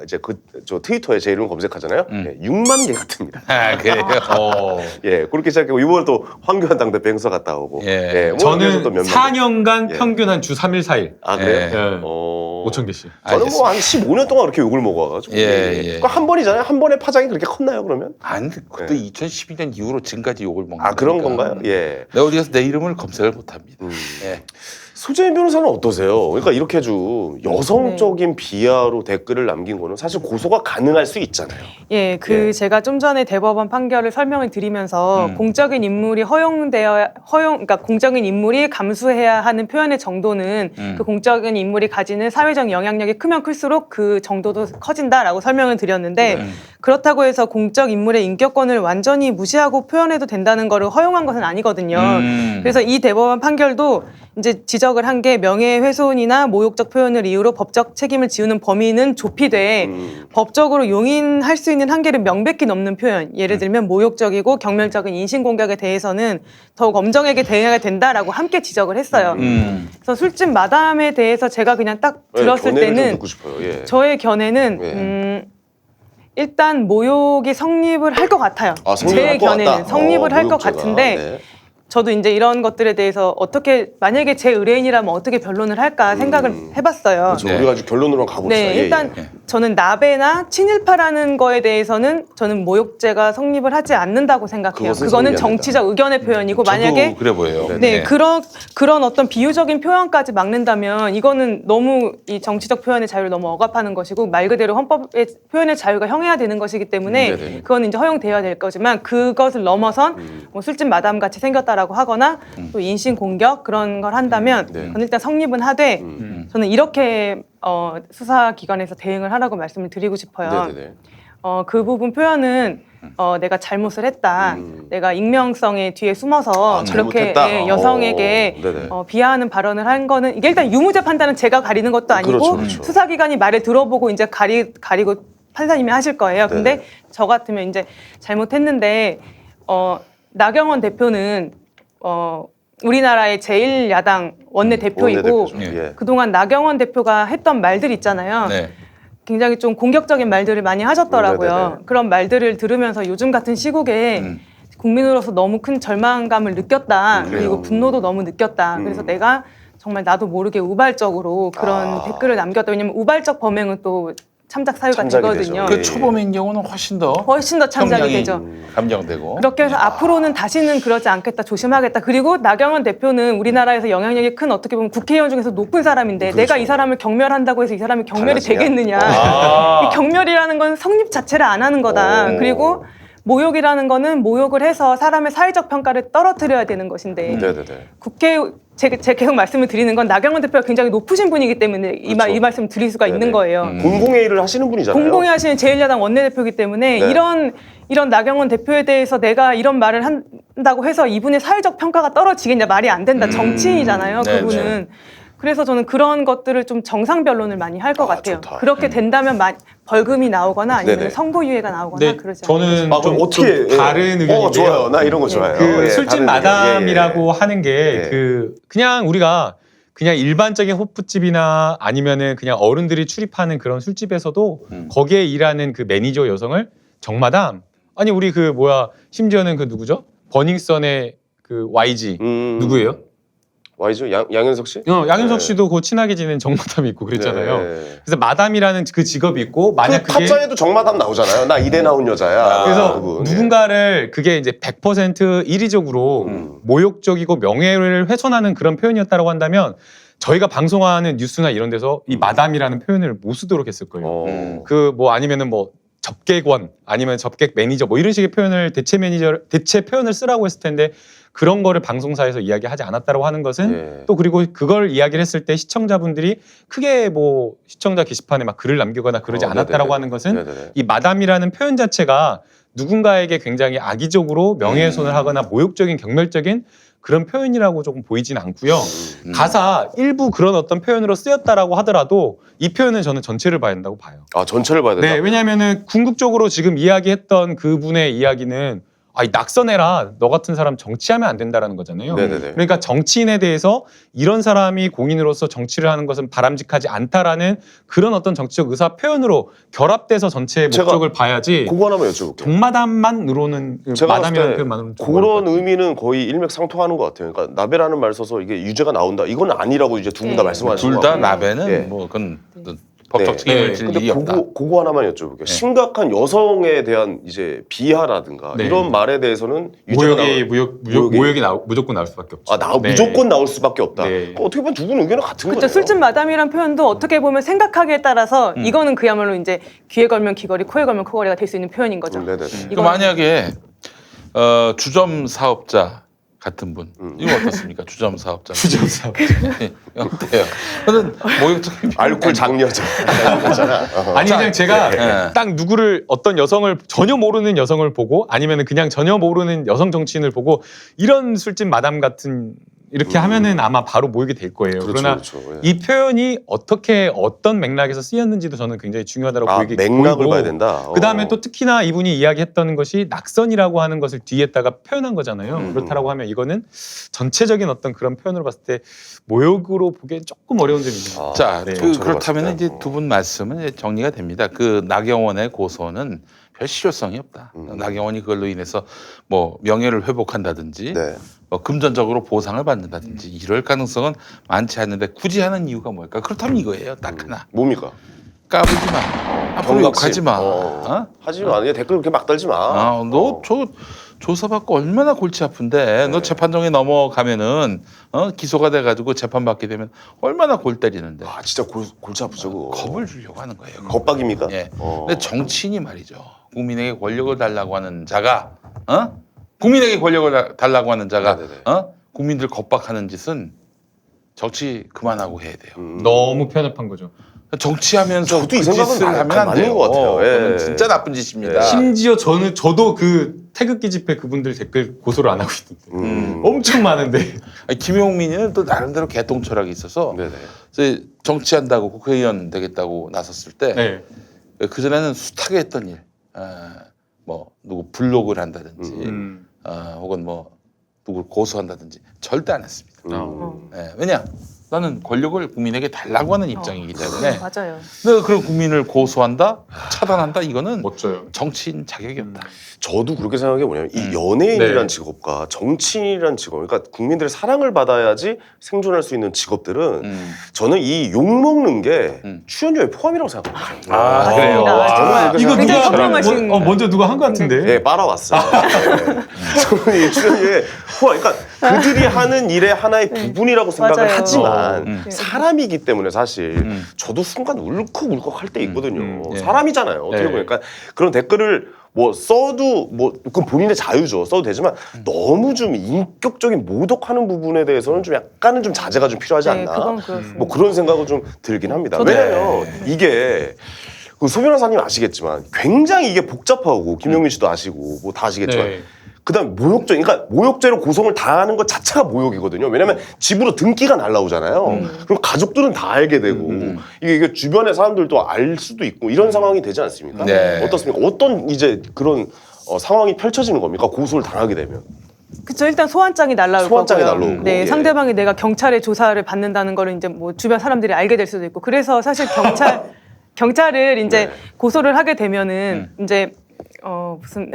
이제 저 트위터에 제 이름 검색하잖아요. 6만 개 같습니다. 아, 그래요. 그렇게 시작했고 이번에 또 황교안 당대표 행사 갔다 오고. 뭐 저는 또 몇몇 4년간 평균 한 주 3일 4일. 아 그래요? 예. 5천 5,000개씩. 저는 뭐 한 15년 동안 그렇게 욕을 먹어가지고. 그거 한 번이잖아요. 한 번에 파장이 그렇게 컸나요 그러면? 아니 그것도 2012년 이후로 지금까지 욕을 먹는 거니까. 그런 건가요? 예. 내가 어디 가서 내 이름을 검색을 못합니다. 소재인 변호사는 어떠세요? 그러니까 이렇게 아주 여성적인 비하로 댓글을 남긴 거는 사실 고소가 가능할 수 있잖아요. 제가 좀 전에 대법원 판결을 설명을 드리면서 공적인 인물이 그러니까 공적인 인물이 감수해야 하는 표현의 정도는 그 공적인 인물이 가지는 사회적 영향력이 크면 클수록 그 정도도 커진다라고 설명을 드렸는데 그렇다고 해서 공적 인물의 인격권을 완전히 무시하고 표현해도 된다는 거를 허용한 것은 아니거든요. 그래서 이 대법원 판결도 이제 지적을 한 게 명예훼손이나 모욕적 표현을 이유로 법적 책임을 지우는 범위는 좁히되 법적으로 용인할 수 있는 한계를 명백히 넘는 표현, 예를 들면 모욕적이고 경멸적인 인신공격에 대해서는 더욱 엄정하게 대응해야 된다라고 함께 지적을 했어요. 그래서 술집 마담에 대해서 제가 그냥 딱 들었을 견해를 좀 때는 듣고 싶어요. 저의 견해는 일단 모욕이 성립을 할 것 같아요. 제 견해는 성립을 할 것 같은데 저도 이제 이런 것들에 대해서 어떻게 만약에 제 의뢰인이라면 어떻게 변론을 할까 생각을 해봤어요. 그렇죠. 우리가 아주 결론으로 가봅시다. 일단 저는 나베나 친일파라는 거에 대해서는 저는 모욕죄가 성립을 하지 않는다고 생각해요. 그거는 정치적 의견의 표현이고 만약에 그래 보여요. 그런 어떤 비유적인 표현까지 막는다면 이거는 너무 이 정치적 표현의 자유를 너무 억압하는 것이고 말 그대로 헌법의 표현의 자유가 형해화되는 것이기 때문에 그거는 이제 허용되어야 될 거지만 그것을 넘어선 뭐 술집 마담 같이 생겼다. 라고 하거나 또 인신 공격 그런 걸 한다면 그건 일단 성립은 하되 저는 이렇게 수사기관에서 대응을 하라고 말씀을 드리고 싶어요. 그 부분 표현은 내가 잘못을 했다. 내가 익명성의 뒤에 숨어서 그렇게 여성에게 비하하는 발언을 한 거는 이게 일단 유무죄 판단은 제가 가리는 것도 아니고 수사기관이 말을 들어보고 이제 가리고 판사님이 하실 거예요. 근데 저 같으면 이제 잘못했는데 나경원 대표는 우리나라의 제1야당 원내대표이고 그동안 나경원 대표가 했던 말들 있잖아요. 굉장히 좀 공격적인 말들을 많이 하셨더라고요. 그런 말들을 들으면서 요즘 같은 시국에 국민으로서 너무 큰 절망감을 느꼈다. 그리고 분노도 너무 느꼈다. 그래서 내가 정말 나도 모르게 우발적으로 그런 댓글을 남겼다. 왜냐면 우발적 범행은 또 참작 사유가 되거든요. 그 초범인 경우는 훨씬 더 참작이 되죠. 감정되고. 그렇게 해서 앞으로는 다시는 그러지 않겠다, 조심하겠다. 그리고 나경원 대표는 우리나라에서 영향력이 큰 어떻게 보면 국회의원 중에서 높은 사람인데 내가 이 사람을 경멸한다고 해서 이 사람이 경멸이 되겠느냐. 이 경멸이라는 건 성립 자체를 안 하는 거다. 그리고 모욕이라는 거는 모욕을 해서 사람의 사회적 평가를 떨어뜨려야 되는 것인데 제가 계속 말씀을 드리는 건 나경원 대표가 굉장히 높으신 분이기 때문에 이 말씀을 드릴 수가 있는 거예요. 공공회의를 하시는 분이잖아요. 공공회의 하시는 제1야당 원내대표이기 때문에 이런 나경원 대표에 대해서 내가 이런 말을 한다고 해서 이분의 사회적 평가가 떨어지겠냐. 말이 안 된다. 정치인이잖아요. 그분은. 그래서 저는 그런 것들을 좀 정상 변론을 많이 할 것 같아요. 좋다. 그렇게 된다면 벌금이 나오거나 아니면 선고유예가 나오거나 그러지 저는 않아요. 좀 어떻게 다른 의견인데요. 좋아요. 나 이런 거 좋아해요. 술집 마담이라고 하는 게 그냥 우리가 그냥 일반적인 호프집이나 아니면은 그냥 어른들이 출입하는 그런 술집에서도 거기에 일하는 그 매니저 여성을 정마담 아니 우리 심지어는 그 누구죠? 버닝썬의 그 YG 누구예요? Y죠? 양현석 씨? 양현석 씨도 그 친하게 지낸 정마담이 있고 그랬잖아요. 그래서 마담이라는 그 직업이 있고 만약 그게 타짜에도 정마담 나오잖아요. 나 이대 나온 여자야. 그래서 누군가를 그게 이제 100% 인위적으로 모욕적이고 명예를 훼손하는 그런 표현이었다고 한다면 저희가 방송하는 뉴스나 이런 데서 이 마담이라는 표현을 못 쓰도록 했을 거예요. 아니면은 접객원 아니면 접객 매니저 뭐 이런 식의 표현을 대체 표현을 쓰라고 했을 텐데 그런 거를 방송사에서 이야기하지 않았다고 하는 것은 또 그리고 그걸 이야기를 했을 때 시청자분들이 크게 뭐 시청자 게시판에 막 글을 남기거나 그러지 않았다라고 하는 것은 이 마담이라는 표현 자체가 누군가에게 굉장히 악의적으로 명예훼손을 하거나 모욕적인 경멸적인 그런 표현이라고 조금 보이진 않고요. 가사 일부 그런 어떤 표현으로 쓰였다라고 하더라도 이 표현은 저는 전체를 봐야 된다고 봐요. 아, 전체를 봐야 된다? 네, 왜냐하면은 궁극적으로 지금 이야기했던 그분의 이야기는 아이 낙선해라. 너 같은 사람 정치하면 안 된다라는 거잖아요. 네네네. 그러니까 정치인에 대해서 이런 사람이 공인으로서 정치를 하는 것은 바람직하지 않다라는 그런 어떤 정치적 의사 표현으로 결합돼서 전체의 목적을 봐야지. 그거 하나만 여쭤볼게요. 동마담만으로는 마담이라는 표현만으로는 그런 의미는 거의 일맥상통하는 것 같아요. 그러니까 나베라는 말 써서 이게 유죄가 나온다. 이건 아니라고 이제 두 분 다 말씀하시는 거 둘 다 같고. 나베는 뭐 그건 법적 책임을 질 일이 없다. 그거 하나만 여쭤볼게요. 심각한 여성에 대한 이제 비하라든가 이런 말에 대해서는 모욕이 무조건 나올 수밖에 없죠. 무조건 나올 수밖에 없다. 어떻게 보면 두 분 의견은 같은 거예요. 그렇죠. 술집 마담이란 표현도 어떻게 보면 생각하기에 따라서 이거는 그야말로 이제 귀에 걸면 귀걸이, 코에 걸면 코걸이가 될 수 있는 표현인 거죠. 이거 만약에 주점 사업자 같은 분 이거 어떻습니까? 주점 사업자. 주점 사업자. 어때요? 저는 모욕적인 알코올 장려자. 아니 그냥 제가 딱 누구를 어떤 여성을 전혀 모르는 여성을 보고 아니면 그냥 전혀 모르는 여성 정치인을 보고 이런 술집 마담 같은 이렇게 하면은 아마 바로 모욕이 될 거예요. 그러나 이 표현이 어떻게 어떤 맥락에서 쓰였는지도 저는 굉장히 중요하다고 보이고 맥락을 봐야 된다. 그다음에 또 특히나 이분이 이야기했던 것이 낙선이라고 하는 것을 뒤에다가 표현한 거잖아요. 그렇다라고 하면 이거는 전체적인 어떤 그런 표현으로 봤을 때 모욕으로 보기엔 조금 어려운 점이 있는 것 자, 그렇다면 이제 두 분 말씀은 이제 정리가 됩니다. 그 나경원의 고소는 별 실효성이 없다. 나경원이 그걸로 인해서 뭐 명예를 회복한다든지 뭐 금전적으로 보상을 받는다든지 이럴 가능성은 많지 않는데 굳이 하는 이유가 뭘까? 그렇다면 이거예요. 딱 하나. 뭡니까? 까불지 마. 앞으로 욕하지 마. 하지 마. 댓글 그렇게 막 달지 마. 너 조사받고 얼마나 골치 아픈데 너 재판정에 넘어가면은 기소가 돼가지고 재판받게 되면 얼마나 골 때리는데. 진짜 골치 아프죠. 그거. 겁을 주려고 하는 거예요. 겁박입니까? 예. 근데 정치인이 말이죠. 국민에게 권력을 달라고 하는 자가 국민에게 권력을 달라고 하는 자가 국민들 겁박하는 짓은 정치 그만하고 해야 돼요. 너무 편협한 거죠. 정치하면서 저도 이 생각은 하면 안 맞는 돼요. 것 같아요. 그건 진짜 나쁜 짓입니다. 심지어 저도 그 태극기 집회 그분들 댓글 고소를 안 하고 있는데 엄청 많은데. 김용민은 또 나름대로 개똥 철학이 있어서 정치한다고 국회의원 되겠다고 나섰을 때 그 전에는 숱하게 했던 일, 뭐 누구 블록을 한다든지, 혹은 뭐 누구를 고소한다든지 절대 안 했습니다. 왜냐? 나는 권력을 국민에게 달라고 하는 입장이기 때문에. 맞아요. 근데 그런 국민을 고소한다, 차단한다 이거는 멋져요. 정치인 자격이 없다. 저도 그렇게 생각해 뭐냐면 이 연예인이란 직업과 정치인이란 직업, 그러니까 국민들의 사랑을 받아야지 생존할 수 있는 직업들은 저는 이 욕 먹는 게 출연료에 포함이라고 생각합니다. 그래요? 이거 굉장히 현명하신 먼저 누가 한 것 같은데? 네, 빨아왔어요. 저는 이 출연료에 포함, 그러니까 그들이 하는 일의 하나의 부분이라고 생각을 맞아요. 하지만 사람이기 때문에 사실 저도 순간 울컥울컥 할 때 있거든요. 사람이잖아요. 어떻게 보니까 그런 댓글을 뭐 써도 뭐 그건 본인의 자유죠. 써도 되지만 너무 좀 인격적인 모독하는 부분에 대해서는 좀 약간은 좀 자제가 좀 필요하지 않나. 그건 그렇습니다. 뭐 그런 생각은 좀 들긴 합니다. 왜냐면 이게 그 소 변호사님 아시겠지만 굉장히 이게 복잡하고 김용민 씨도 아시고 뭐 다 아시겠지만 그다음 모욕죄, 그러니까 모욕죄로 고성을 당하는 것 자체가 모욕이거든요. 왜냐면 집으로 등기가 날라오잖아요. 그럼 가족들은 다 알게 되고 이게 주변의 사람들도 알 수도 있고 이런 상황이 되지 않습니까? 어떻습니까? 어떤 이제 그런 상황이 펼쳐지는 겁니까? 고소를 당하게 되면. 그렇죠. 일단 소환장이 날라올 소환장이 거고요. 날라오고. 네, 상대방이 내가 경찰의 조사를 받는다는 거를 이제 뭐 주변 사람들이 알게 될 수도 있고. 그래서 사실 경찰을 이제 고소를 하게 되면은 이제 무슨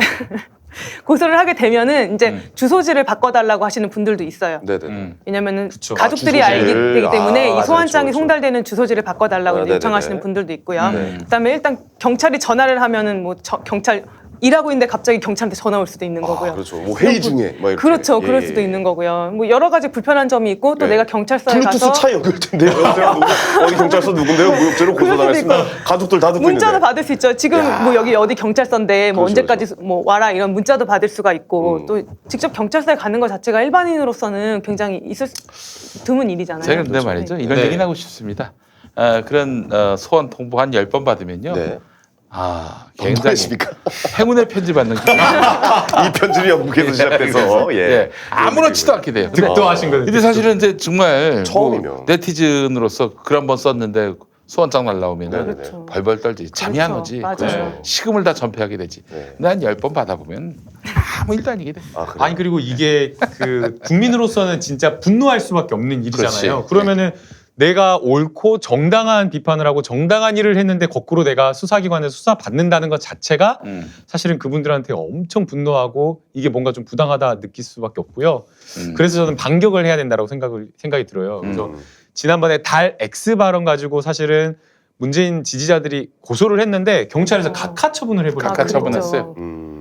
고소를 하게 되면은 이제 주소지를 바꿔달라고 하시는 분들도 있어요. 왜냐면은 가족들이 알기 되기 때문에 이 소환장이 송달되는 주소지를 바꿔달라고 이제 요청하시는 분들도 있고요. 그다음에 일단 경찰이 전화를 하면은 뭐 경찰 일하고 있는데 갑자기 경찰한테 전화 올 수도 있는 거고요. 그렇죠. 뭐 회의 중에 막 이렇게. 그렇죠. 예, 그럴 예, 수도 예. 있는 거고요. 뭐 여러 가지 불편한 점이 있고 또 네. 내가 경찰서에 블루투스 가서 차 연결된대요. 여보세요? 어디 경찰서 누군데요? 모욕죄로 고소당했습니다. 가족들 다 듣고 문자도 있는데. 받을 수 있죠. 지금 뭐 여기 어디 경찰서인데 뭐 그렇죠, 언제까지 뭐 와라 이런 문자도 받을 수가 있고 또 직접 경찰서에 가는 것 자체가 일반인으로서는 굉장히 드문 일이잖아요. 제가 근데 말이죠. 이런 네. 얘기는 하고 싶습니다. 그런 소원 통보 한 10번 받으면요. 네. 굉장히 괜찮으십니까? 행운의 편지 받는 기분. 이 편집이 영국에서 시작돼서 예. 아무렇지도 않게 돼요. 득도하신 거예요. 근데 사실은 이제 정말 처음이면. 뭐 네티즌으로서 글 한 번 썼는데 소원장 날라오면은 그렇죠. 벌벌 떨지 잠이 안 그렇죠. 오지. 맞아요. 그래서 식음을 다 전폐하게 되지. 네. 근데 한 10번 받아보면 아무 일도 아니게 돼. 그래요? 아니 그리고 이게 그 국민으로서는 진짜 분노할 수밖에 없는 일이잖아요. 그렇지. 그러면은 내가 옳고 정당한 비판을 하고 정당한 일을 했는데 거꾸로 내가 수사기관에서 수사 받는다는 것 자체가 사실은 그분들한테 엄청 분노하고 이게 뭔가 좀 부당하다 느낄 수밖에 없고요. 그래서 저는 반격을 해야 된다고 생각이 들어요. 그래서 지난번에 달 X 발언 가지고 사실은 문재인 지지자들이 고소를 했는데 경찰에서 각하 처분을 해버렸어요. 각하 처분했어요.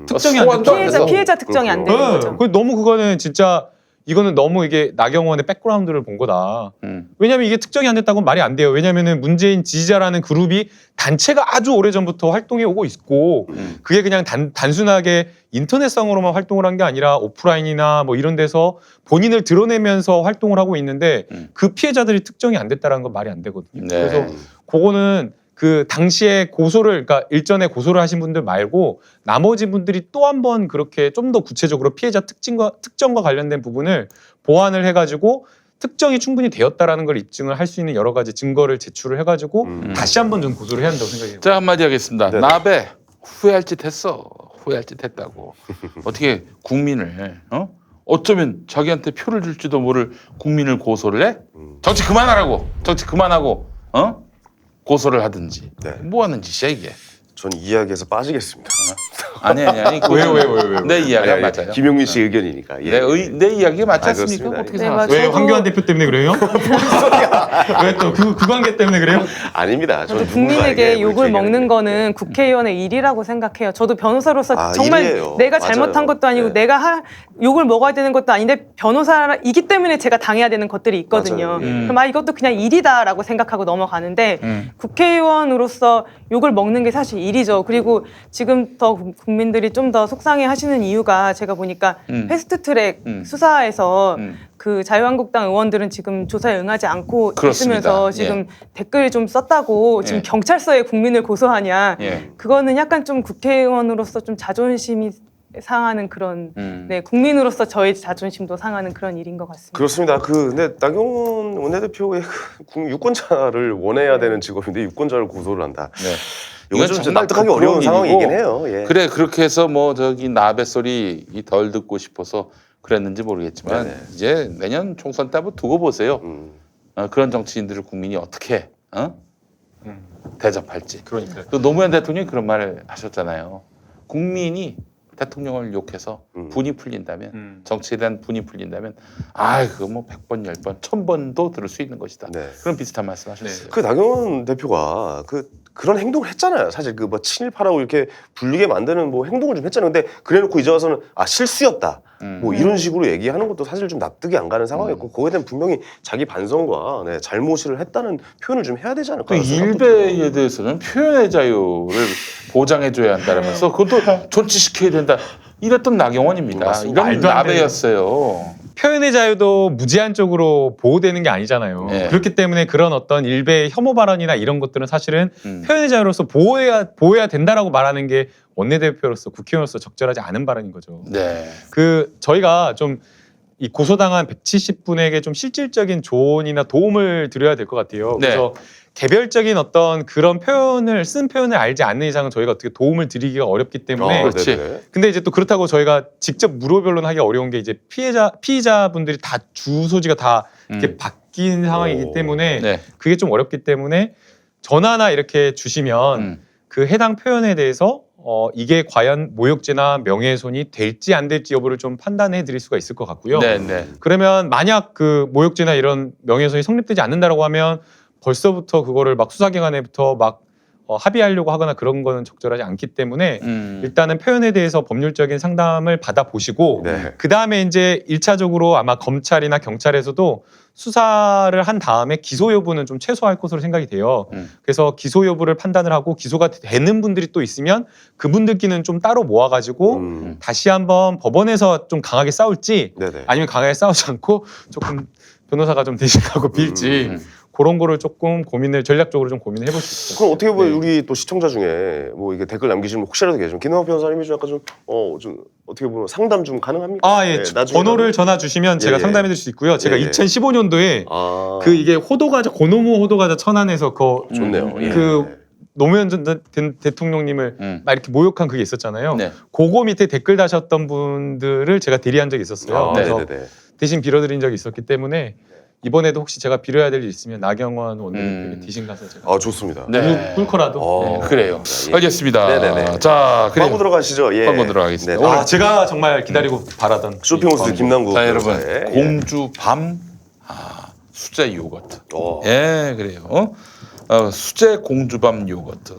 특정이 안 소원도 안 됐다. 돼서. 피해자 특정이 안 되는 그렇구나. 거죠. 너무 그거는 진짜 이거는 너무 이게 나경원의 백그라운드를 본 거다. 왜냐하면 이게 특정이 안 됐다고 말이 안 돼요. 왜냐하면 문재인 지지자라는 그룹이 단체가 아주 오래전부터 활동해 오고 있고 그게 그냥 단순하게 인터넷상으로만 활동을 한 게 아니라 오프라인이나 뭐 이런 데서 본인을 드러내면서 활동을 하고 있는데 그 피해자들이 특정이 안 됐다는 건 말이 안 되거든요. 네. 그래서 그거는 그 당시에 그러니까 일전에 고소를 하신 분들 말고 나머지 분들이 또 한 번 그렇게 좀 더 구체적으로 피해자 특정과 관련된 부분을 보완을 해가지고 특정이 충분히 되었다라는 걸 입증을 할 수 있는 여러 가지 증거를 제출을 해가지고 다시 한번 좀 고소를 해야 한다고 생각해요. 자, 한마디 하겠습니다. 네. 나베 후회할 짓 했어. 후회할 짓 했다고. 어떻게 국민을 어쩌면 자기한테 표를 줄지도 모를 국민을 고소를 해? 정치 그만하라고. 정치 그만하고 고소를 하든지. 네. 뭐 하는 짓이야 이게. 전 이야기에서 빠지겠습니다. 아니. 왜요? 내 이야기가 아니, 맞아요. 김용민 씨 의견이니까. 예. 내 이야기가 맞지 아, 않습니까? 그렇습니다. 어떻게 네, 생각하세요? 왜 저도- 황교안 대표 때문에 그래요? 왜 또 그 관계 때문에 그래요? 아닙니다. 저도 저는 국민에게 누군가에게 욕을 그렇게 먹는 얘기하는 거는 국회의원의 일이라고 생각해요. 저도 변호사로서 정말 일이에요. 내가 맞아요. 잘못한 것도 아니고 네. 내가 욕을 먹어야 되는 것도 아닌데 변호사이기 때문에 제가 당해야 되는 것들이 있거든요. 맞아요. 그럼 이것도 그냥 일이다라고 생각하고 넘어가는데 국회의원으로서 욕을 먹는 게 사실 일이죠. 그리고 지금 더 국민들이 좀 더 속상해하시는 이유가 제가 보니까 패스트트랙 수사에서 그 자유한국당 의원들은 지금 조사에 응하지 않고 그렇습니다. 있으면서 지금 댓글 좀 썼다고 지금 예. 경찰서에 국민을 고소하냐. 예. 그거는 약간 좀 국회의원으로서 좀 자존심이 상하는 그런 네, 국민으로서 저의 자존심도 상하는 그런 일인 것 같습니다. 그렇습니다. 근데 나경원 원내대표의 유권자를 원해야 되는 직업인데 유권자를 고소를 한다. 네. 이건 이건 좀 정말 납득하기 부끄러운 어려운 상황이긴 일이고, 해요. 예. 그래 그렇게 해서 뭐 저기 나베 소리 덜 듣고 싶어서 그랬는지 모르겠지만 네네. 이제 내년 총선 때 한번 두고 보세요. 음. 그런 정치인들을 국민이 어떻게 대접할지. 그러니까. 또 노무현 대통령이 그런 말을 하셨잖아요. 국민이 대통령을 욕해서 분이 풀린다면 정치에 대한 분이 풀린다면 그거 뭐 100번, 10번, 1000번도 들을 수 있는 것이다. 네. 그런 비슷한 말씀하셨어요. 그 나경원 대표가 그런 행동을 했잖아요. 사실 그 뭐 친일파라고 이렇게 불리게 만드는 뭐 행동을 좀 했잖아요. 근데 그래놓고 이제 와서는 실수였다. 뭐 이런 식으로 얘기하는 것도 사실 좀 납득이 안 가는 상황이었고 그거에 대한 분명히 자기 반성과 잘못을 했다는 표현을 좀 해야 되지 않을까. 그 일베에 대해서는 표현의 자유를 보장해줘야 한다면서 그것도 존치시켜야 된다. 이랬던 나경원입니다. 맞습니다. 이런 말도 안 되는. 나베였어요. 표현의 자유도 무제한적으로 보호되는 게 아니잖아요. 네. 그렇기 때문에 그런 어떤 일베의 혐오 발언이나 이런 것들은 사실은 표현의 자유로서 보호해야 된다라고 말하는 게 원내대표로서 국회의원으로서 적절하지 않은 발언인 거죠. 네. 저희가 좀 이 고소당한 170분에게 좀 실질적인 조언이나 도움을 드려야 될 것 같아요. 네. 그래서 개별적인 어떤 그런 쓴 표현을 알지 않는 이상은 저희가 어떻게 도움을 드리기가 어렵기 때문에 그렇지. 네네. 근데 이제 또 그렇다고 저희가 직접 무료 변론하기 어려운 게 이제 피의자분들이 다 주소지가 다 이렇게 바뀐 상황이기 때문에 네. 그게 좀 어렵기 때문에 전화나 이렇게 주시면 그 해당 표현에 대해서 이게 과연 모욕죄나 명예훼손이 될지 안 될지 여부를 좀 판단해 드릴 수가 있을 것 같고요. 네, 네. 그러면 만약 그 모욕죄나 이런 명예훼손이 성립되지 않는다라고 하면 벌써부터 그거를 막 수사기관에부터 막 합의하려고 하거나 그런 거는 적절하지 않기 때문에 일단은 표현에 대해서 법률적인 상담을 받아보시고 네. 그 다음에 이제 1차적으로 아마 검찰이나 경찰에서도 수사를 한 다음에 기소 여부는 좀 최소화할 것으로 생각이 돼요. 그래서 기소 여부를 판단을 하고 기소가 되는 분들이 또 있으면 그분들끼리는 좀 따로 모아가지고 다시 한번 법원에서 좀 강하게 싸울지 네네. 아니면 강하게 싸우지 않고 조금 변호사가 좀 대신하고 빌지 그런 거를 조금 전략적으로 좀 고민을 해볼 수 있어요. 그럼 어떻게 보면 네. 우리 또 시청자 중에 뭐 이게 댓글 남기시면 혹시라도 계시면 김남욱 변호사님이 좀 약간 좀 어떻게 보면 상담 좀 가능합니까? 아, 예. 나중에 번호를 전화 주시면 제가 예, 예. 상담해 드릴 수 있고요. 제가 예, 예. 2015년도에 아, 그 이게 호도과자 고노무 호도과자 천안에서 좋네요. 예. 그 노무현 전 대통령님을 막 이렇게 모욕한 그게 있었잖아요. 네. 그거 밑에 댓글 다셨던 분들을 제가 대리한 적이 있었어요. 아, 그래서 네네네. 대신 빌어드린 적이 있었기 때문에 이번에도 혹시 제가 빌어야 될 일 있으면 나경원 원내대표에게 대신 가서 제가 아, 좋습니다. 네. 꿀커라도. 네. 그래요. 예. 알겠습니다. 네네네. 자, 그래요. 광고 들어가시죠. 예. 광고 들어가겠습니다. 네. 아, 제가 정말 기다리고 바라던 쇼핑호스트 이 김남국 자, 여러분, 변호사의, 예. 공주 밤 수제 요거트. 어. 예, 그래요. 수제 공주밤 요거트.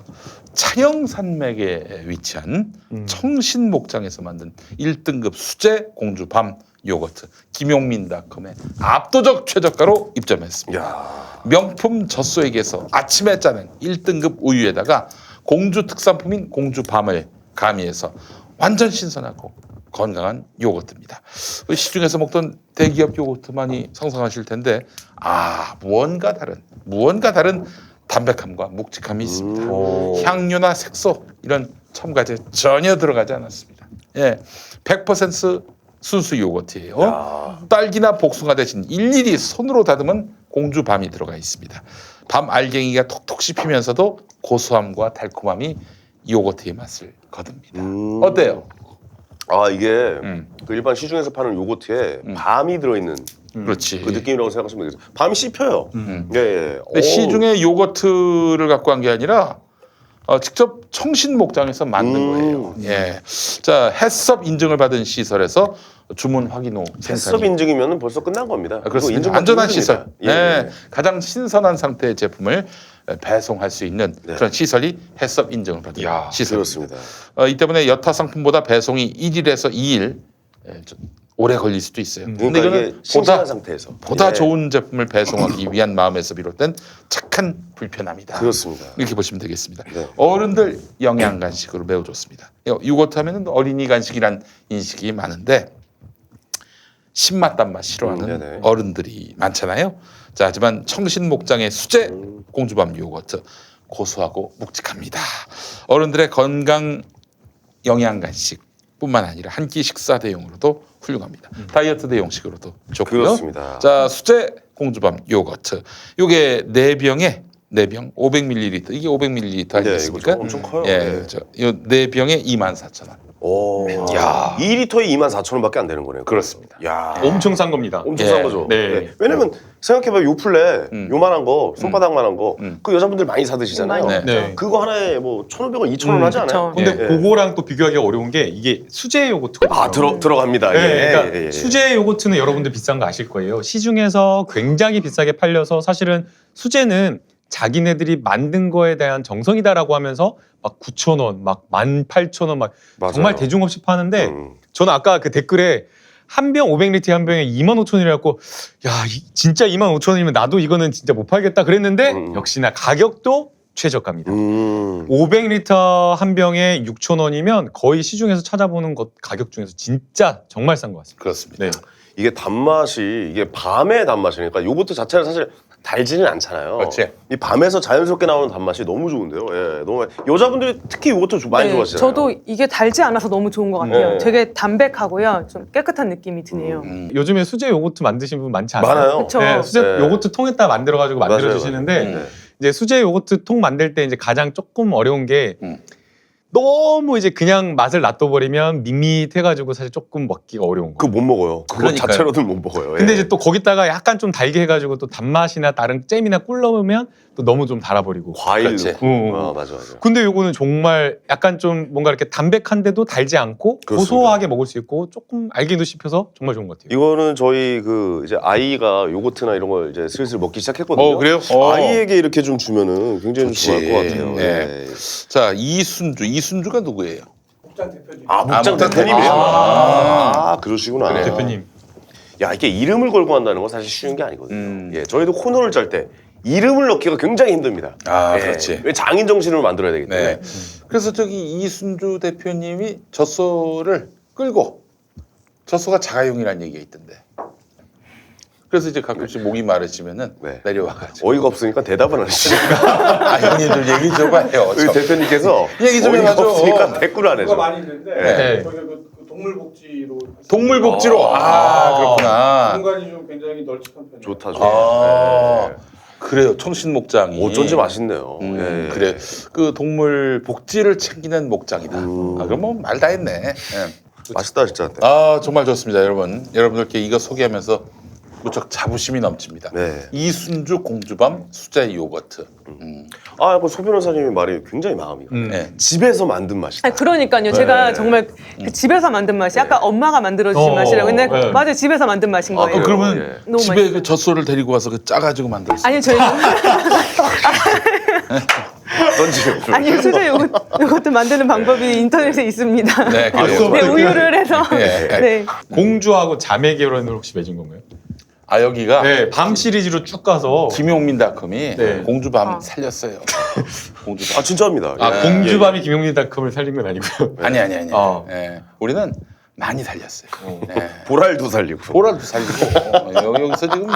차영산맥에 위치한 청신목장에서 만든 1등급 수제 공주밤 요거트. 김용민닷컴에 압도적 최저가로 입점했습니다. 야. 명품 젖소에게서 아침에 짜는 1등급 우유에다가 공주 특산품인 공주밤을 가미해서 완전 신선하고 건강한 요거트입니다. 시중에서 먹던 대기업 요거트 많이 상상하실 텐데 무언가 다른 담백함과 묵직함이 있습니다. 향료나 색소 이런 첨가제 전혀 들어가지 않았습니다. 예, 100% 순수 요거트예요. 야. 딸기나 복숭아 대신 일일이 손으로 다듬은 공주밤이 들어가 있습니다. 밤 알갱이가 톡톡 씹히면서도 고소함과 달콤함이 요거트의 맛을 거둡니다. 어때요? 아, 이게 그 일반 시중에서 파는 요거트에 밤이 들어있는 그렇지. 그 느낌이라고 생각하시면 되겠어요. 밤이 씹혀요. 예, 예. 근데 시중에 요거트를 갖고 한 게 아니라 직접 청신목장에서 만든 거예요. 예. 자, 해썹 인증을 받은 시설에서 주문 확인 후 해썹 생산이. 인증이면 벌써 끝난 겁니다. 그렇습니다. 그거 인증받기 안전한 힘듭니다. 시설. 예. 가장 신선한 상태의 제품을 배송할 수 있는 그런 시설이 해썹 인증을 받은 시설입니다. 그렇습니다. 이 때문에 여타 상품보다 배송이 1일에서 2일 오래 걸릴 수도 있어요. 그러니까 이게 신선한 상태에서 보다 예. 좋은 제품을 배송하기 위한 마음에서 비롯된 착한 불편함이다. 그렇습니다. 이렇게 보시면 되겠습니다. 네. 어른들 영양 간식으로 매우 좋습니다. 요거트 하면은 어린이 간식이란 인식이 많은데 신맛 단맛 싫어하는 네네. 어른들이 많잖아요. 자, 하지만 청신목장의 수제 공주밤 요거트 고소하고 묵직합니다. 어른들의 건강 영양 간식뿐만 아니라 한 끼 식사 대용으로도 훌륭합니다. 다이어트 대용식으로도 좋고요. 그렇습니다. 자, 수제 공주밤 요거트. 요게 4병에 4병 500ml. 이게 500ml 아니겠습니까? 이거 엄청 커요. 예, 네. 그렇죠. 요 4병에 24,000원. 오, 야, 2리터에 24,000원밖에 안 되는 거네요. 그렇습니다. 야, 엄청 싼 겁니다. 엄청 예. 싼 거죠. 네. 네. 왜냐면 생각해봐요, 요플레 요만한 거, 손바닥만한 거, 그 여자분들 많이 사드시잖아요. 많이 네. 그거 하나에 뭐 1,500원, 2,000원 하지 않아요? 그쵸. 근데 예. 그거랑 또 비교하기 어려운 게 이게 수제 요거트거든요. 아, 들어갑니다. 네, 예, 그러니까 예, 예. 수제 요거트는 여러분들 비싼 거 아실 거예요. 시중에서 굉장히 비싸게 팔려서 사실은 수제는 자기네들이 만든 거에 대한 정성이다라고 하면서 막 9,000원, 막 18,000원, 막 맞아요. 정말 대중없이 파는데 저는 아까 그 댓글에 한 병 500리터 한 병에 25,000원이라고 진짜 25,000원이면 나도 이거는 진짜 못 팔겠다 그랬는데 역시나 가격도 최저가입니다. 500리터 한 병에 6,000원이면 거의 시중에서 찾아보는 것 가격 중에서 진짜 정말 싼 것 같습니다. 그렇습니다. 네. 이게 단맛이 이게 밤의 단맛이니까 요거트 자체는 사실 달지는 않잖아요. 그렇지. 이 밤에서 자연스럽게 나오는 단맛이 너무 좋은데요. 예, 너무 여자분들이 특히 요거트 많이 좋아하시잖아요. 저도 이게 달지 않아서 너무 좋은 것 같아요. 네. 되게 담백하고요. 좀 깨끗한 느낌이 드네요. 요즘에 수제 요거트 만드신 분 많지 않아요? 많아요. 그쵸. 네, 수제 네. 요거트 통에다 만들어가지고 만들어 맞아요, 주시는데 맞아요. 네. 이제 수제 요거트 통 만들 때 이제 가장 조금 어려운 게 너무 이제 그냥 맛을 놔둬버리면 밋밋해가지고 사실 조금 먹기가 어려운 그거 거. 못 먹어요. 그거 그러니까요. 자체로는 못 먹어요. 근데 예. 이제 또 거기다가 약간 좀 달게 해가지고 또 단맛이나 다른 잼이나 꿀 넣으면 또 너무 좀 달아버리고. 과일 그렇지. 넣고. 응. 아, 맞아. 근데 요거는 정말 약간 좀 뭔가 이렇게 담백한데도 달지 않고 그렇습니다. 고소하게 먹을 수 있고 조금 알기도 씹혀서 정말 좋은 것 같아요. 이거는 저희 그 이제 아이가 요거트나 이런 걸 이제 슬슬 먹기 시작했거든요. 그래요? 아이에게 이렇게 좀 주면은 굉장히 좀 좋지. 좋아할 것 같아요. 네. 예. 자, 이순주가 누구예요? 아, 목장 목장 대표님이요? 대표. 아, 그러시구나. 그래요. 대표님. 야, 이게 이름을 걸고 한다는 건 사실 쉬운 게 아니거든요. 예, 저희도 코너를 짤 때 이름을 넣기가 굉장히 힘듭니다. 아, 예, 그렇지. 왜 장인 정신을 만들어야 되기 때문에. 네. 그래서 저기 이순주 대표님이 젖소를 끌고 젖소가 자가용이라는 얘기가 있던데. 그래서 이제 가끔씩 목이 마르시면은 네. 내려와가지고. 어이가 없으니까 대답을 안 하시죠. 아, 형님들 얘기 좀 해요. 우리 대표님께서 얘기 좀 어이가 해가지고. 없으니까 댓글 안 뭐가 해줘. 많이 있는데 네. 저희가 그 동물복지로 동물복지로. 그렇구나. 공간이 좀 굉장히 널찍한 편이에요. 좋다, 좋다. 아, 네. 그래요. 청신 목장이. 어쩐지 맛있네요. 예. 그래. 그 동물 복지를 챙기는 목장이다. 아, 그럼 뭐 말 다 했네. 예. 맛있다, 진짜. 아, 정말 좋습니다, 여러분. 여러분들께 이거 소개하면서 무척 자부심이 넘칩니다. 네. 이순주 공주밤 수제 요거트. 아, 그 소 변호사님의 말이 굉장히 마음이 가요. 네. 집에서 만든 맛이다. 아니, 그러니까요. 제가 네. 정말 그 집에서 만든 맛이 아까 엄마가 만들어주신 맛이라고. 근데 네. 맞아요. 집에서 만든 맛인 아, 거예요. 그러면 예. 너무 집에 맛있어요. 그 젖소를 데리고 와서 그 짜가지고 만들었어요. 아니요, 저희는 던지고. 아니요, 수제 요거트 만드는 방법이 인터넷에 있습니다. 네, 그래요. 네, 우유를 해서. 예. 네. 공주하고 자매 결혼을 혹시 맺은 건가요? 아, 여기가 네, 밤 시리즈로 쭉 가서 김용민닷컴이 네. 공주밤 아. 살렸어요. 공주밤. 아, 진짜입니다. 아, 예. 공주밤이 김용민닷컴을 살린 건 아니고요. 아니. 아. 예. 우리는 많이 살렸어요. 예. 보랄도 살리고. 보라도 살리고 여기서 지금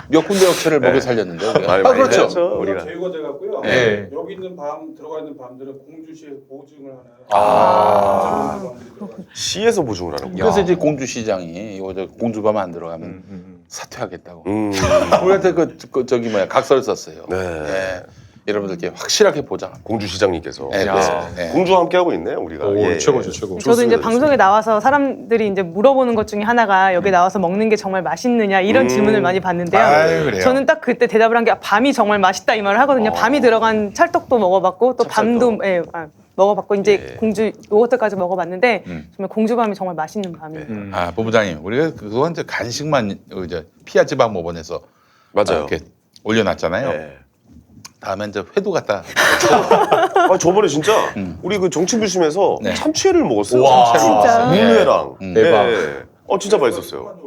몇 군데 업체를 먹여 살렸는데 우리가. 많이 아, 그렇죠. 해야죠, 우리가 우리가. 제거돼갖고요. 네. 여기 있는 밤 들어가 있는 밤들은 공주시에 보증을 하는. 아. 시에서 보증을 하는군요. 그래서 이제 공주시장이 이거 저 공주밤 안 들어가면 사퇴하겠다고. 음. 우리한테 저기 뭐야 각서를 썼어요. 네. 예. 여러분들께 확실하게 보장합니다. 공주 시장님께서. 네, 그렇습니다. 네. 공주와 함께 하고 있네요, 우리가. 오, 예. 최고죠, 최고. 저도 이제 좋습니다, 방송에 나와서 사람들이 이제 물어보는 것 중에 하나가 여기 나와서 먹는 게 정말 맛있느냐 이런 질문을 많이 받는데요. 아유, 그래요? 저는 딱 그때 대답을 한 게 밤이 정말 맛있다 이 말을 하거든요. 밤이 들어간 찰떡도 먹어봤고 또 밤도 먹어봤고 이제 공주 요거트까지 먹어봤는데 정말 공주밤이 정말 맛있는 밤이에요. 아, 본부장님, 우리가 그동안 이제 간식만 이제 피아지방 모본에서 맞아요. 이렇게 올려놨잖아요. 네. 다음에 이제 회도 갖다. 아, 저번에 진짜 우리 그 정치부심에서 네. 참치회를 먹었어요. 와. 참치회를 진짜? 먹었어요. 물회랑. 대박. 어, 진짜 맛있었어요.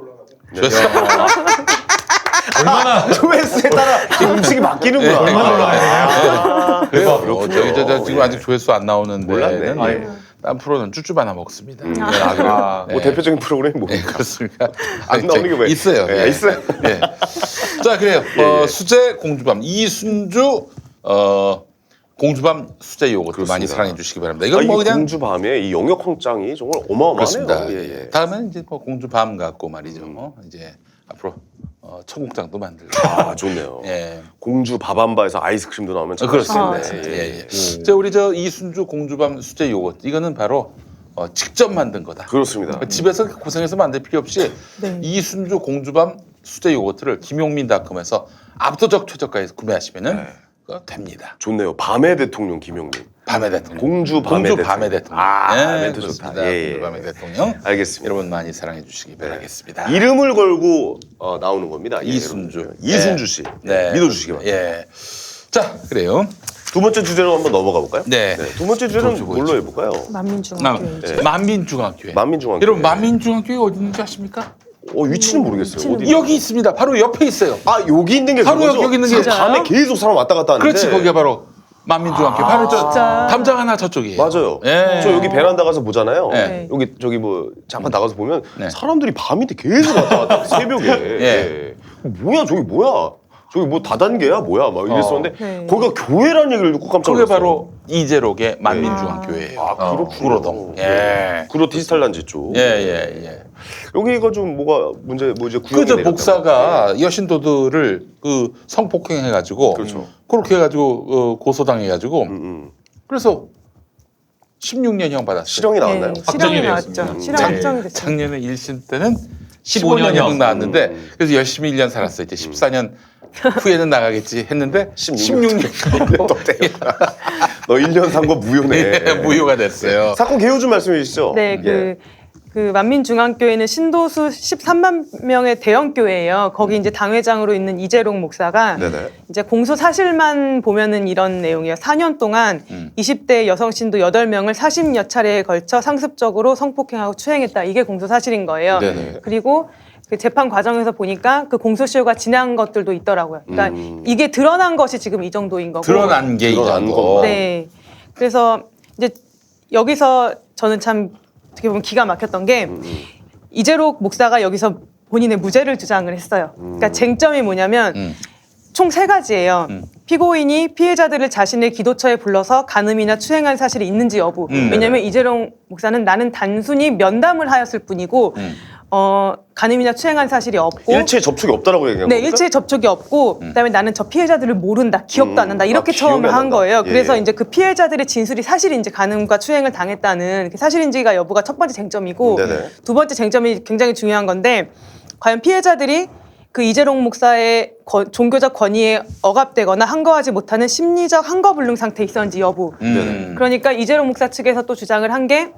얼마나 조회수에 따라 이 음식이 바뀌는구나. 얼마나 올라가야 되냐. 그래요. 그렇군요. 저기 지금 아직 조회수 안 나오는데. 몰랐네. 딴 프로는 쭈쭈 하나 먹습니다. 아, 그래요? 네. 뭐 대표적인 프로그램이 뭡니까? 네, 그렇습니까? 안 나오는 게 왜? 있어요. 예, 있어요. 예. 자, 그래요. 예. 수제 공주밤 이순주 공주밤 수제 요거트 그렇습니다. 많이 사랑해 주시기 바랍니다. 아, 이건 이 뭐 그냥 공주 밤에 이 영역 홍장이 정말 어마어마하네요. 그렇습니다. 예, 예. 다음에는 이제 뭐 공주밤 갖고 말이죠. 이제 앞으로 청국장도 만들고. 아, 좋네요. 예. 공주 밥한바에서 아이스크림도 나오면 참 그렇습니다. 맛있겠네. 예, 예. 자, 우리 저 이순주 공주밤 수제 요거트 이거는 바로 직접 만든 거다. 그렇습니다. 집에서 고생해서 만들 필요 없이 네. 이순주 공주밤 수제 요거트를 김용민닷컴에서 압도적 최저가에서 구매하시면은 그거 됩니다. 좋네요. 밤의 대통령 김용민. 밤의 대통령. 공주 밤의 밤의 대통령. 아, 네, 멘트 그렇습니다. 좋다. 예, 예. 공주 밤의 대통령. 알겠습니다. 여러분 많이 사랑해 주시기 바라겠습니다. 이름을 걸고 나오는 겁니다. 예, 이순주. 여러분. 이순주 씨. 네. 믿어주시기 바랍니다. 예. 자, 그래요. 두 번째 주제로 한번 넘어가 볼까요? 네. 두 번째 주제는 그렇죠, 뭘로 해볼까요? 만민중학교. 만민중학교에. 만민중학교. 여러분 만민중학교에 어디 있는지 아십니까? 위치는 모르겠어요. 어디? 여기 있습니다. 바로 옆에 있어요. 아, 여기 있는 게 바로 그거죠? 여기 있는 게 진짜요? 밤에 계속 사람 왔다 갔다 하는데. 그렇지, 거기가 바로 만민중학교. 바로 저 진짜? 담장 하나 저쪽이에요. 맞아요. 예. 저 여기 베란다 가서 보잖아요. 네. 여기 저기 뭐 잠깐 나가서 보면 네. 사람들이 밤인데 계속 왔다 갔다 새벽에. 예. 뭐야 저기 뭐야? 저기 뭐 다단계야 뭐야? 막 이랬었는데 네. 거기가 교회라는 얘기를 듣고 깜짝 그게 놀랐어요. 바로 이재록의 만민중학교예요. 아, 그렇군요. 구로동. 예. 구로 디지털단지 쪽. 예, 예, 예. 여기가 좀 뭐가 문제 뭐 이제 구역이 그저 내렸다고. 목사가 여신도들을 그 성폭행해가지고 그렇죠. 그렇게 해가지고 고소당해가지고 음. 그래서 16년형 받았어요. 실형이 나왔나요? 네, 확정이 실형이 나왔죠. 되었습니다. 실형 네. 확정이 됐어요. 작년에 1심 때는 15년형 15년형 나왔는데 그래서 열심히 1년 살았어요. 이제 14년 후에는 나가겠지 했는데 16년 너 1년 산 거 무효네. 무효가 됐어요. 사건 개요 좀 말씀해 주시죠. 네, 예. 그 만민중앙교회는 신도수 13만 명의 대형 교회예요. 거기 이제 당회장으로 있는 이재롱 목사가 네네. 이제 공소 사실만 보면은 이런 내용이에요. 4년 동안 20대 여성 신도 8명을 40여 차례에 걸쳐 상습적으로 성폭행하고 추행했다. 이게 공소 사실인 거예요. 네네. 그리고 그 재판 과정에서 보니까 그 공소시효가 지난 것들도 있더라고요. 그러니까 이게 드러난 것이 지금 이 정도인 거고. 드러난 게 이 드러난 정도. 거. 네. 그래서 이제 여기서 저는 참 어떻게 보면 기가 막혔던 게 이재록 목사가 여기서 본인의 무죄를 주장을 했어요. 그러니까 쟁점이 뭐냐면 총 3가지예요. 피고인이 피해자들을 자신의 기도처에 불러서 간음이나 추행한 사실이 있는지 여부. 왜냐하면 이재록 목사는 나는 단순히 면담을 하였을 뿐이고 간음이나 추행한 사실이 없고 일체 접촉이 없다라고 얘기한 네, 겁니까? 일체 접촉이 없고 그다음에 나는 저 피해자들을 모른다, 기억도 안 난다 이렇게 기억이 처음에 안 한 난다. 거예요. 예. 그래서 이제 그 피해자들의 진술이 사실인지 간음과 추행을 당했다는 그 사실인지가 여부가 첫 번째 쟁점이고 네네. 두 번째 쟁점이 굉장히 중요한 건데 과연 피해자들이 그 이재롱 목사의 종교적 권위에 억압되거나 항거하지 못하는 심리적 항거불능 상태에 있었는지 여부. 그러니까 이재롱 목사 측에서 또 주장을 한 게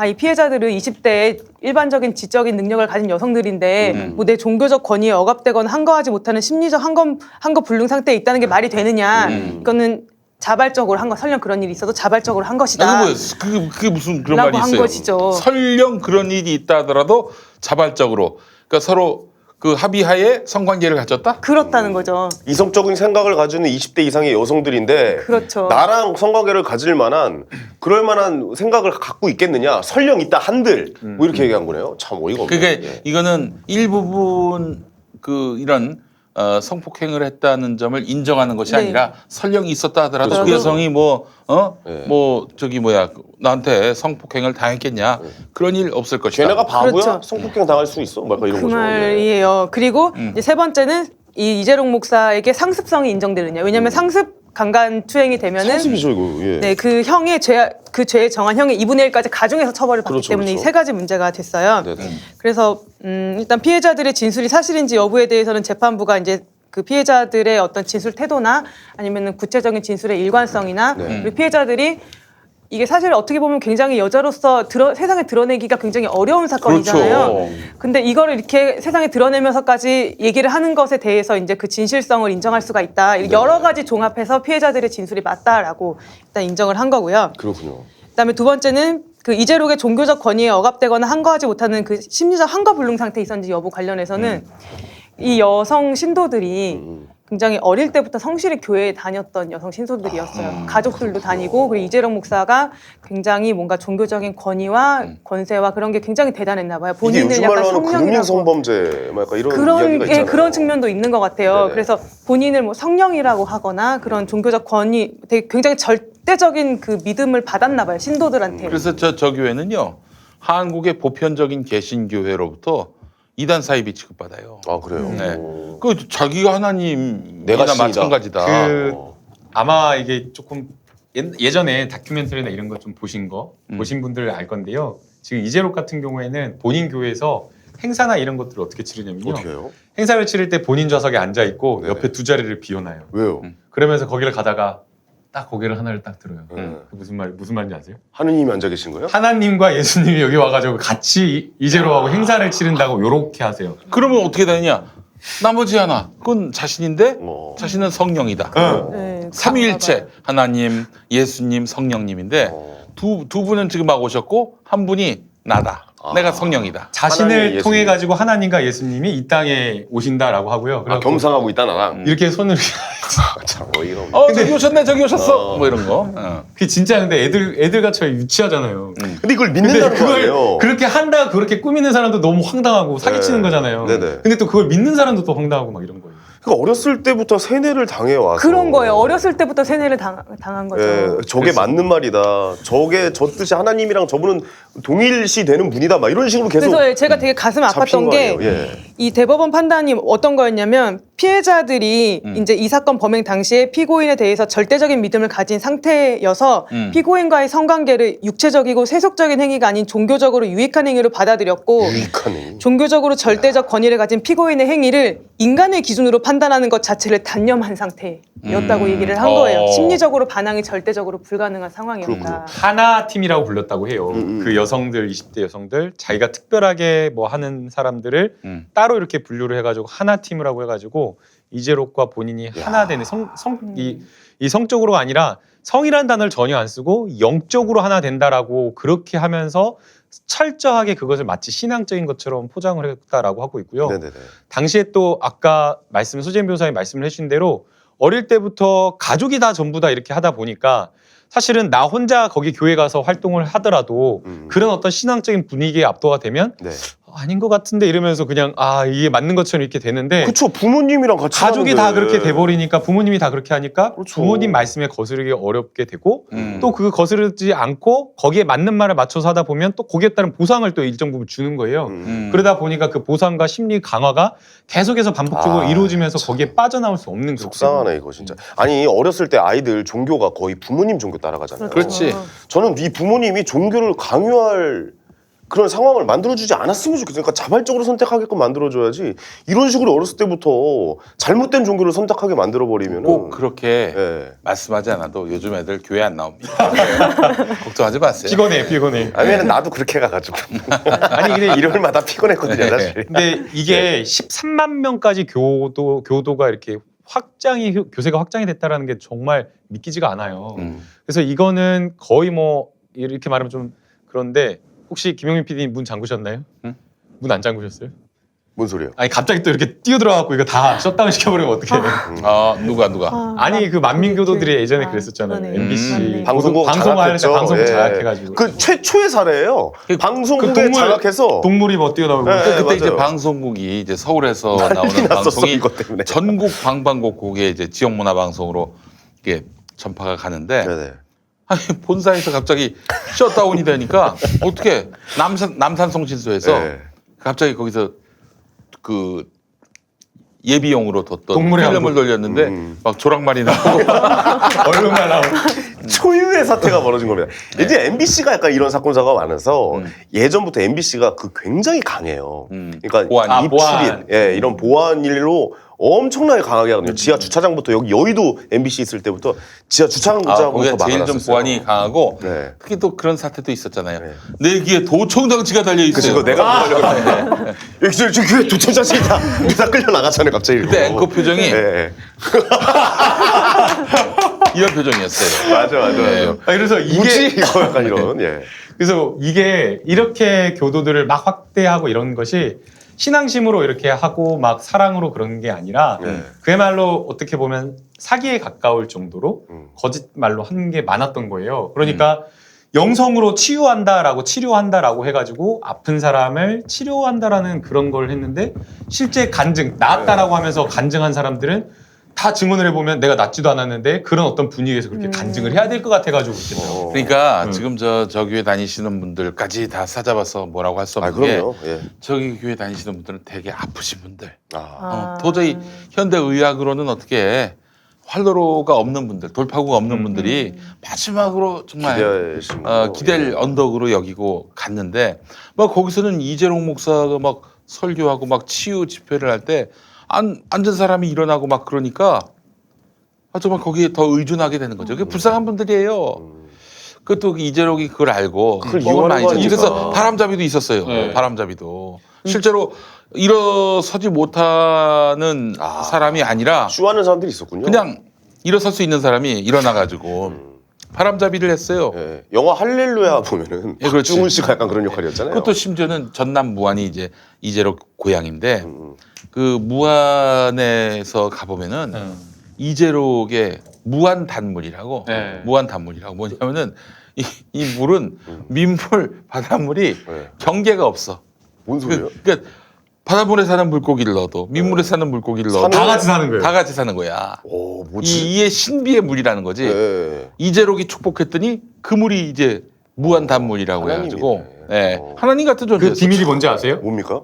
이 피해자들은 20대에 일반적인 지적인 능력을 가진 여성들인데 뭐 내 종교적 권위에 억압되거나 항거하지 못하는 심리적 항거불능 상태에 있다는 게 말이 되느냐. 이거는 자발적으로 한 거, 설령 그런 일이 있어도 자발적으로 한 것이다. 아니 뭐 그게 무슨 그런 라고 말이 한 있어요. 것이죠. 설령 그런 일이 있다 하더라도 자발적으로 그러니까 서로 그 합의하에 성관계를 가졌다? 그렇다는 거죠. 이성적인 생각을 가지는 20대 이상의 여성들인데 그렇죠. 나랑 성관계를 가질 만한 그럴 만한 생각을 갖고 있겠느냐 설령 있다 한들 뭐 이렇게 얘기한 거네요. 참 어이가 없네. 그러니까 예. 이거는 일부분 그 이런 성폭행을 했다는 점을 인정하는 것이 네. 아니라 설령 있었다 하더라도 그 그렇죠. 여성이 네. 뭐 저기 뭐야 나한테 성폭행을 당했겠냐 그런 일 없을 것이다. 걔네가 바보야? 그렇죠. 성폭행 당할 수 있어? 뭐 약간 이런 그 거죠. 예. 말이에요. 그리고 이제 세 번째는 이 이재록 목사에게 상습성이 인정되느냐. 왜냐하면 상습 강간 추행이 되면은 상습이죠 이거. 예. 네, 그 형의 그 죄에 정한 형의 2분의 1까지 가중해서 처벌을 받기 그렇죠, 때문에 이 그렇죠. 3가지 문제가 됐어요. 네네. 그래서 일단 피해자들의 진술이 사실인지 여부에 대해서는 재판부가 이제 그 피해자들의 어떤 진술 태도나 아니면은 구체적인 진술의 일관성이나 네. 그리고 피해자들이 이게 사실 어떻게 보면 굉장히 여자로서 세상에 드러내기가 굉장히 어려운 사건이잖아요. 그렇죠. 근데 이거를 이렇게 세상에 드러내면서까지 얘기를 하는 것에 대해서 이제 그 진실성을 인정할 수가 있다. 여러 가지 종합해서 피해자들의 진술이 맞다라고 일단 인정을 한 거고요. 그렇군요. 그다음에 두 번째는 그 이재록의 종교적 권위에 억압되거나 항거하지 못하는 그 심리적 항거불능 상태에 있었는지 여부 관련해서는 이 여성 신도들이 굉장히 어릴 때부터 성실히 교회에 다녔던 여성 신도들이었어요. 가족들도 다니고 그리고 이재록 목사가 굉장히 뭔가 종교적인 권위와 권세와 그런 게 굉장히 대단했나 봐요. 이게 본인을 요즘 약간 말로 하는 국민 성령이라고 성범죄 뭐 약간 이런 그런 이야기가 있잖아요. 그런 측면도 있는 것 같아요. 네네. 그래서 본인을 뭐 성령이라고 하거나 그런 종교적 권위, 되게 굉장히 절대적인 그 믿음을 받았나 봐요. 신도들한테. 그래서 저 교회는요 한국의 보편적인 개신교회로부터 이단 사이비 취급받아요. 아 그래요. 네. 오. 그 자기가 하나님이나 내가 신이다. 마찬가지다. 아마 이게 조금 예전에 다큐멘터리나 이런 거 좀 보신 분들 알 건데요. 지금 이재록 같은 경우에는 본인 교회에서 행사나 이런 것들을 어떻게 치르냐면요. 어떻게 해요? 행사를 치를 때 본인 좌석에 앉아 있고 네네. 옆에 두 자리를 비워놔요. 왜요? 그러면서 거기를 가다가 딱 고개를 하나를 딱 들어요. 네. 그 무슨 말인지 아세요? 하느님이 앉아 계신 거예요? 하나님과 예수님이 여기 와가지고 같이 이재로하고 행사를 치른다고 요렇게 하세요. 그러면 어떻게 되느냐? 나머지 하나 그건 자신인데 자신은 성령이다. 네, 삼위일체 하나님, 예수님, 성령님인데 두 분은 지금 막 오셨고 한 분이 나다. 내가 성령이다. 자신을 하나님, 통해 예수님. 가지고 하나님과 예수님이 이 땅에 오신다라고 하고요. 아, 그래갖고 겸상하고 있다 나랑. 이렇게 손을 참 어이가 없네. 저기 오셨네, 저기 오셨어. 뭐 이런 거. 그게 진짜 근데 애들 같이 유치하잖아요. 근데 이걸 근데 믿는다는 거 아니에요? 그걸 그렇게 한다 그렇게 꾸미는 사람도 너무 황당하고 사기치는 네. 거잖아요. 네네. 근데 또 그걸 믿는 사람도 또 황당하고 막 이런 거예요. 그러니까 어렸을 때부터 세뇌를 당해 와서 그런 거예요. 어렸을 때부터 세뇌를 당한 거죠. 예, 저게 맞는 말이다. 저게 저 뜻이 하나님이랑 저분은 동일시 되는 분이다. 막 이런 식으로 계속 그래서 제가 되게 가슴 잡힌 아팠던 거 게 아니에요? 예. 이 대법원 판단이 어떤 거였냐면 피해자들이 이제 이 사건 범행 당시에 피고인에 대해서 절대적인 믿음을 가진 상태여서 피고인과의 성관계를 육체적이고 세속적인 행위가 아닌 종교적으로 유익한 행위로 받아들였고 유익한 행위. 종교적으로 절대적 권위를 가진 피고인의 행위를 인간의 기준으로 판단하는 것 자체를 단념한 상태였다고 얘기를 한 거예요. 심리적으로 반항이 절대적으로 불가능한 상황이었다. 하나 팀이라고 불렀다고 해요. 그 여성들 20대 여성들 자기가 특별하게 뭐 하는 사람들을 따로 이렇게 분류를 해가지고 하나 팀이라고 해가지고 이재록과 본인이 하나 되는 이 성적으로가 아니라 성이라는 단어를 전혀 안 쓰고 영적으로 하나 된다라고 그렇게 하면서 철저하게 그것을 마치 신앙적인 것처럼 포장을 했다라고 하고 있고요. 네네네. 당시에 또 아까 소재인 변호사님 말씀을 해주신 대로 어릴 때부터 가족이 다 전부 다 이렇게 하다 보니까 사실은 나 혼자 거기 교회 가서 활동을 하더라도 그런 어떤 신앙적인 분위기에 압도가 되면 네. 아닌 것 같은데 이러면서 그냥 이게 맞는 것처럼 이렇게 되는데 그쵸. 부모님이랑 같이 가족이 사는데. 다 그렇게 돼버리니까 부모님이 다 그렇게 하니까 그렇죠. 부모님 말씀에 거스르기 어렵게 되고 또 그 거스르지 않고 거기에 맞는 말을 맞춰서 하다 보면 또 거기에 따른 보상을 또 일정 부분 주는 거예요. 그러다 보니까 그 보상과 심리 강화가 계속해서 반복적으로 이루어지면서 거기에 빠져나올 수 없는 속상하네 이거 진짜. 아니 어렸을 때 아이들 종교가 거의 부모님 종교 따라가잖아요. 그렇지. 저는 이 부모님이 종교를 강요할 그런 상황을 만들어주지 않았으면 좋겠어요. 그러니까 자발적으로 선택하게끔 만들어줘야지 이런 식으로 어렸을 때부터 잘못된 종교를 선택하게 만들어버리면 꼭 그렇게 예. 말씀하지 않아도 요즘 애들 교회 안 나옵니다. 걱정하지 마세요. 피곤해. 아니면 나도 그렇게 가가지고 아니 근데 일요일마다 피곤했거든요 사실. 근데 이게 13만 명까지 교도가 이렇게 교세가 확장이 됐다라는 게 정말 믿기지가 않아요. 그래서 이거는 거의 뭐 이렇게 말하면 좀 그런데 혹시 김용민 PD 문 잠그셨나요? 응? 문 안 잠그셨어요? 뭔 소리예요? 아니 갑자기 또 이렇게 뛰어들어가고 이거 다 셧다운 시켜버리면 어떡해. 누가? 아니 그 만민교도들이 예전에 그랬었잖아요. 그러네. MBC 방송국 방송하는데 장악했죠. 방송국 예. 장악해가지고 그 최초의 사례예요. 방송국에 동물- 장악해서 동물이 뭐 뛰어나오고 네. 그때 맞아요. 이제 방송국이 이제 서울에서 난리 나오는 났었어, 방송이 이것 때문에. 전국 방방곡곡에 이제 지역 문화 방송으로 이게 전파가 가는데 네네. 아니 본사에서 갑자기 셧다운이 되니까 어떻게 남산송신소에서 네. 갑자기 거기서 그 예비용으로 뒀던 동물의 필름을 왕국. 돌렸는데 막 조랑말이 나오고 얼굴만 나오고 초유의 사태가 벌어진 겁니다. 이제 MBC가 약간 이런 사건사가 많아서 예전부터 MBC가 굉장히 강해요. 그러니까 보안. 입출인, 예, 이런 보안 일로 엄청나게 강하게 하거든요. 지하 주차장부터 여기 여의도 MBC 있을 때부터 지하 주차장부터 거기가 제일 좀 막아놨었어요. 보안이 강하고 네. 특히 또 그런 사태도 있었잖아요. 네. 내 귀에 도청장치가 달려 그치, 있어요. 이거 내가 보려고 했는데 여기 저 교회 도청장치 있다. 우리가 끌려 나갔잖아요, 갑자기. 그때 앵커 표정이 예. 이런 표정이었어요. 맞아. 네. 그래서 뭐지? 이게 이거 약간 이런. 예. 그래서 이게 이렇게 교도들을 막 확대하고 이런 것이 신앙심으로 이렇게 하고 막 사랑으로 그런 게 아니라 그야말로 어떻게 보면 사기에 가까울 정도로 거짓말로 한 게 많았던 거예요. 그러니까 영성으로 치료한다라고 해가지고 아픈 사람을 치료한다라는 그런 걸 했는데 실제 간증 나았다라고 하면서 간증한 사람들은 다 증언을 해보면 내가 낫지도 않았는데 그런 어떤 분위기에서 그렇게 간증을 해야 될 것 같아가지고 그랬더라고요. 그러니까 지금 저 교회 다니시는 분들까지 다 사잡아서 뭐라고 할 수 없는 게 그럼요. 예. 저기 교회 다니시는 분들은 되게 아프신 분들. 아. 도저히 현대 의학으로는 어떻게 활로로가 없는 분들, 돌파구가 없는 분들이 마지막으로 정말 기댈 언덕으로 여기고 갔는데 막 거기서는 이재록 목사가 막 설교하고 막 치유 집회를 할 때 앉은 사람이 일어나고 막 그러니까 정말 거기에 더 의존하게 되는 거죠. 그게 불쌍한 분들이에요. 그것도 이재록이 그걸 알고 그걸 뻥을 이용하는 많이 거 쳤죠. 아닙니까? 그래서 바람잡이도 있었어요. 네. 바람잡이도 실제로 일어서지 못하는 사람이 아니라 쇼하는 사람들이 있었군요. 그냥 일어설 수 있는 사람이 일어나가지고 바람잡이를 했어요. 예. 영화 할렐루야 보면은 예, 그렇지. 박중훈 씨가 약간 그런 역할이었잖아요. 그것도 심지어는 전남 무안이 이제 이재록 고향인데 그 무안에서 가보면은 이재록의 무안 단물이라고 네. 무안 단물이라고 뭐냐면은 이 물은 민물 바닷물이 네. 경계가 없어. 뭔 소리예요? 그러니까 바닷물에 사는 물고기를 넣어도 민물에 사는 물고기를 넣어도 다 같이 사는 거예요. 다 같이 사는 거야. 오, 뭐지? 이게 신비의 물이라는 거지. 예. 이재록이 축복했더니 그 물이 이제 무한 단물이라고 하나님이네. 해가지고 예, 하나님 같은 그 존재였어. 비밀이 뭔지 아세요? 뭡니까?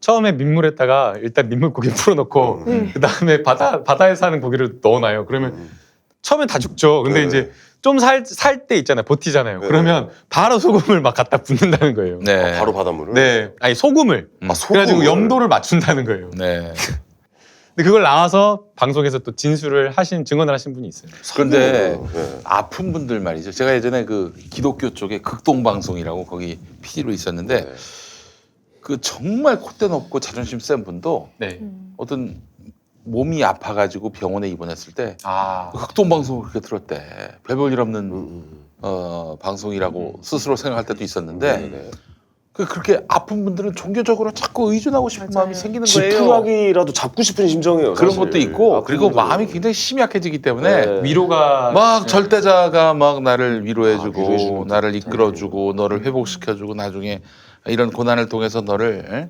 처음에 민물에다가 일단 민물고기 풀어놓고 그 다음에 바다에 사는 고기를 넣어놔요. 그러면 처음엔 다 죽죠. 근데 이제 좀 살 때 있잖아요. 버티잖아요. 그러면 바로 소금을 막 갖다 붓는다는 거예요. 네. 바로 바닷물을. 네, 아니 소금을. 그래가지고 염도를 맞춘다는 거예요. 네. 근데 그걸 나와서 방송에서 또 증언을 하신 분이 있어요. 그런데 네. 아픈 분들 말이죠. 제가 예전에 그 기독교 쪽에 극동방송이라고 거기 PD로 있었는데 네. 그 정말 콧대 높고 자존심 센 분도 네. 어떤 몸이 아파가지고 병원에 입원했을 때 아, 극동방송을 그렇게 들었대. 별볼일 없는 방송이라고 스스로 생각할 때도 있었는데 네. 그렇게 아픈 분들은 종교적으로 자꾸 의존하고 싶은 맞아요. 마음이 생기는 거예요. 지푸라기라도 잡고 싶은 심정이에요. 그런 사실. 것도 있고 아픈 그리고 분들은. 마음이 굉장히 심약해지기 때문에 네. 위로가 막 절대자가 막 나를 위로해주고 위로해주는 나를 이끌어주고 너를 회복시켜주고 나중에 이런 고난을 통해서 너를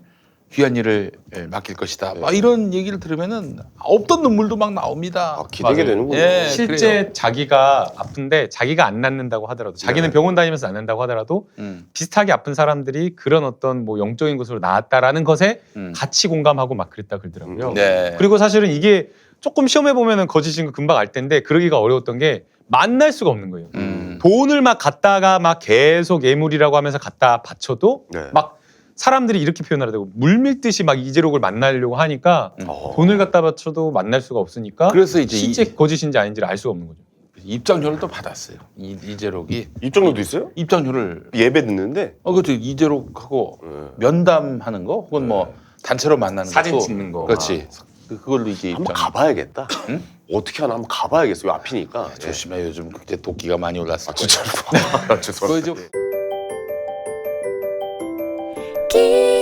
귀한 일을 맡길 것이다. 막 이런 얘기를 들으면은 없던 눈물도 막 나옵니다. 아, 기대게 맞아요. 되는군요. 예. 실제 그래요. 자기가 아픈데 자기가 안 낫는다고 하더라도 자기는 네. 병원 다니면서 안 낫는다고 하더라도 비슷하게 아픈 사람들이 그런 어떤 뭐 영적인 것으로 나았다라는 것에 같이 공감하고 막 그랬다 그러더라고요. 네. 그리고 사실은 이게 조금 시험해 보면은 거짓인 거 금방 알 텐데 그러기가 어려웠던 게 만날 수가 없는 거예요. 돈을 막 갖다가 막 계속 예물이라고 하면서 갖다 바쳐도 네. 막 사람들이 이렇게 표현하더라고. 물밀듯이 막 이재록을 만나려고 하니까 돈을 갖다 바쳐도 만날 수가 없으니까 그래서 이제 실제 거짓인지 아닌지를 알 수가 없는 거죠. 입장료를 또 받았어요. 이재록이 입장료도 있어요? 입장료를 예배 듣는데 그렇죠. 이재록하고 면담하는 거 혹은 뭐 단체로 만나는 사진 것도 찍는 거. 그렇지. 그걸로 이제 한번 입장 가봐야겠다. 어떻게 하나 한번 가봐야겠어요. 아프니까. 예. 조심해. 요즘 그때 도끼가 많이 올랐을 거예요. 진짜로. 그거 죄송합니다. 이제 기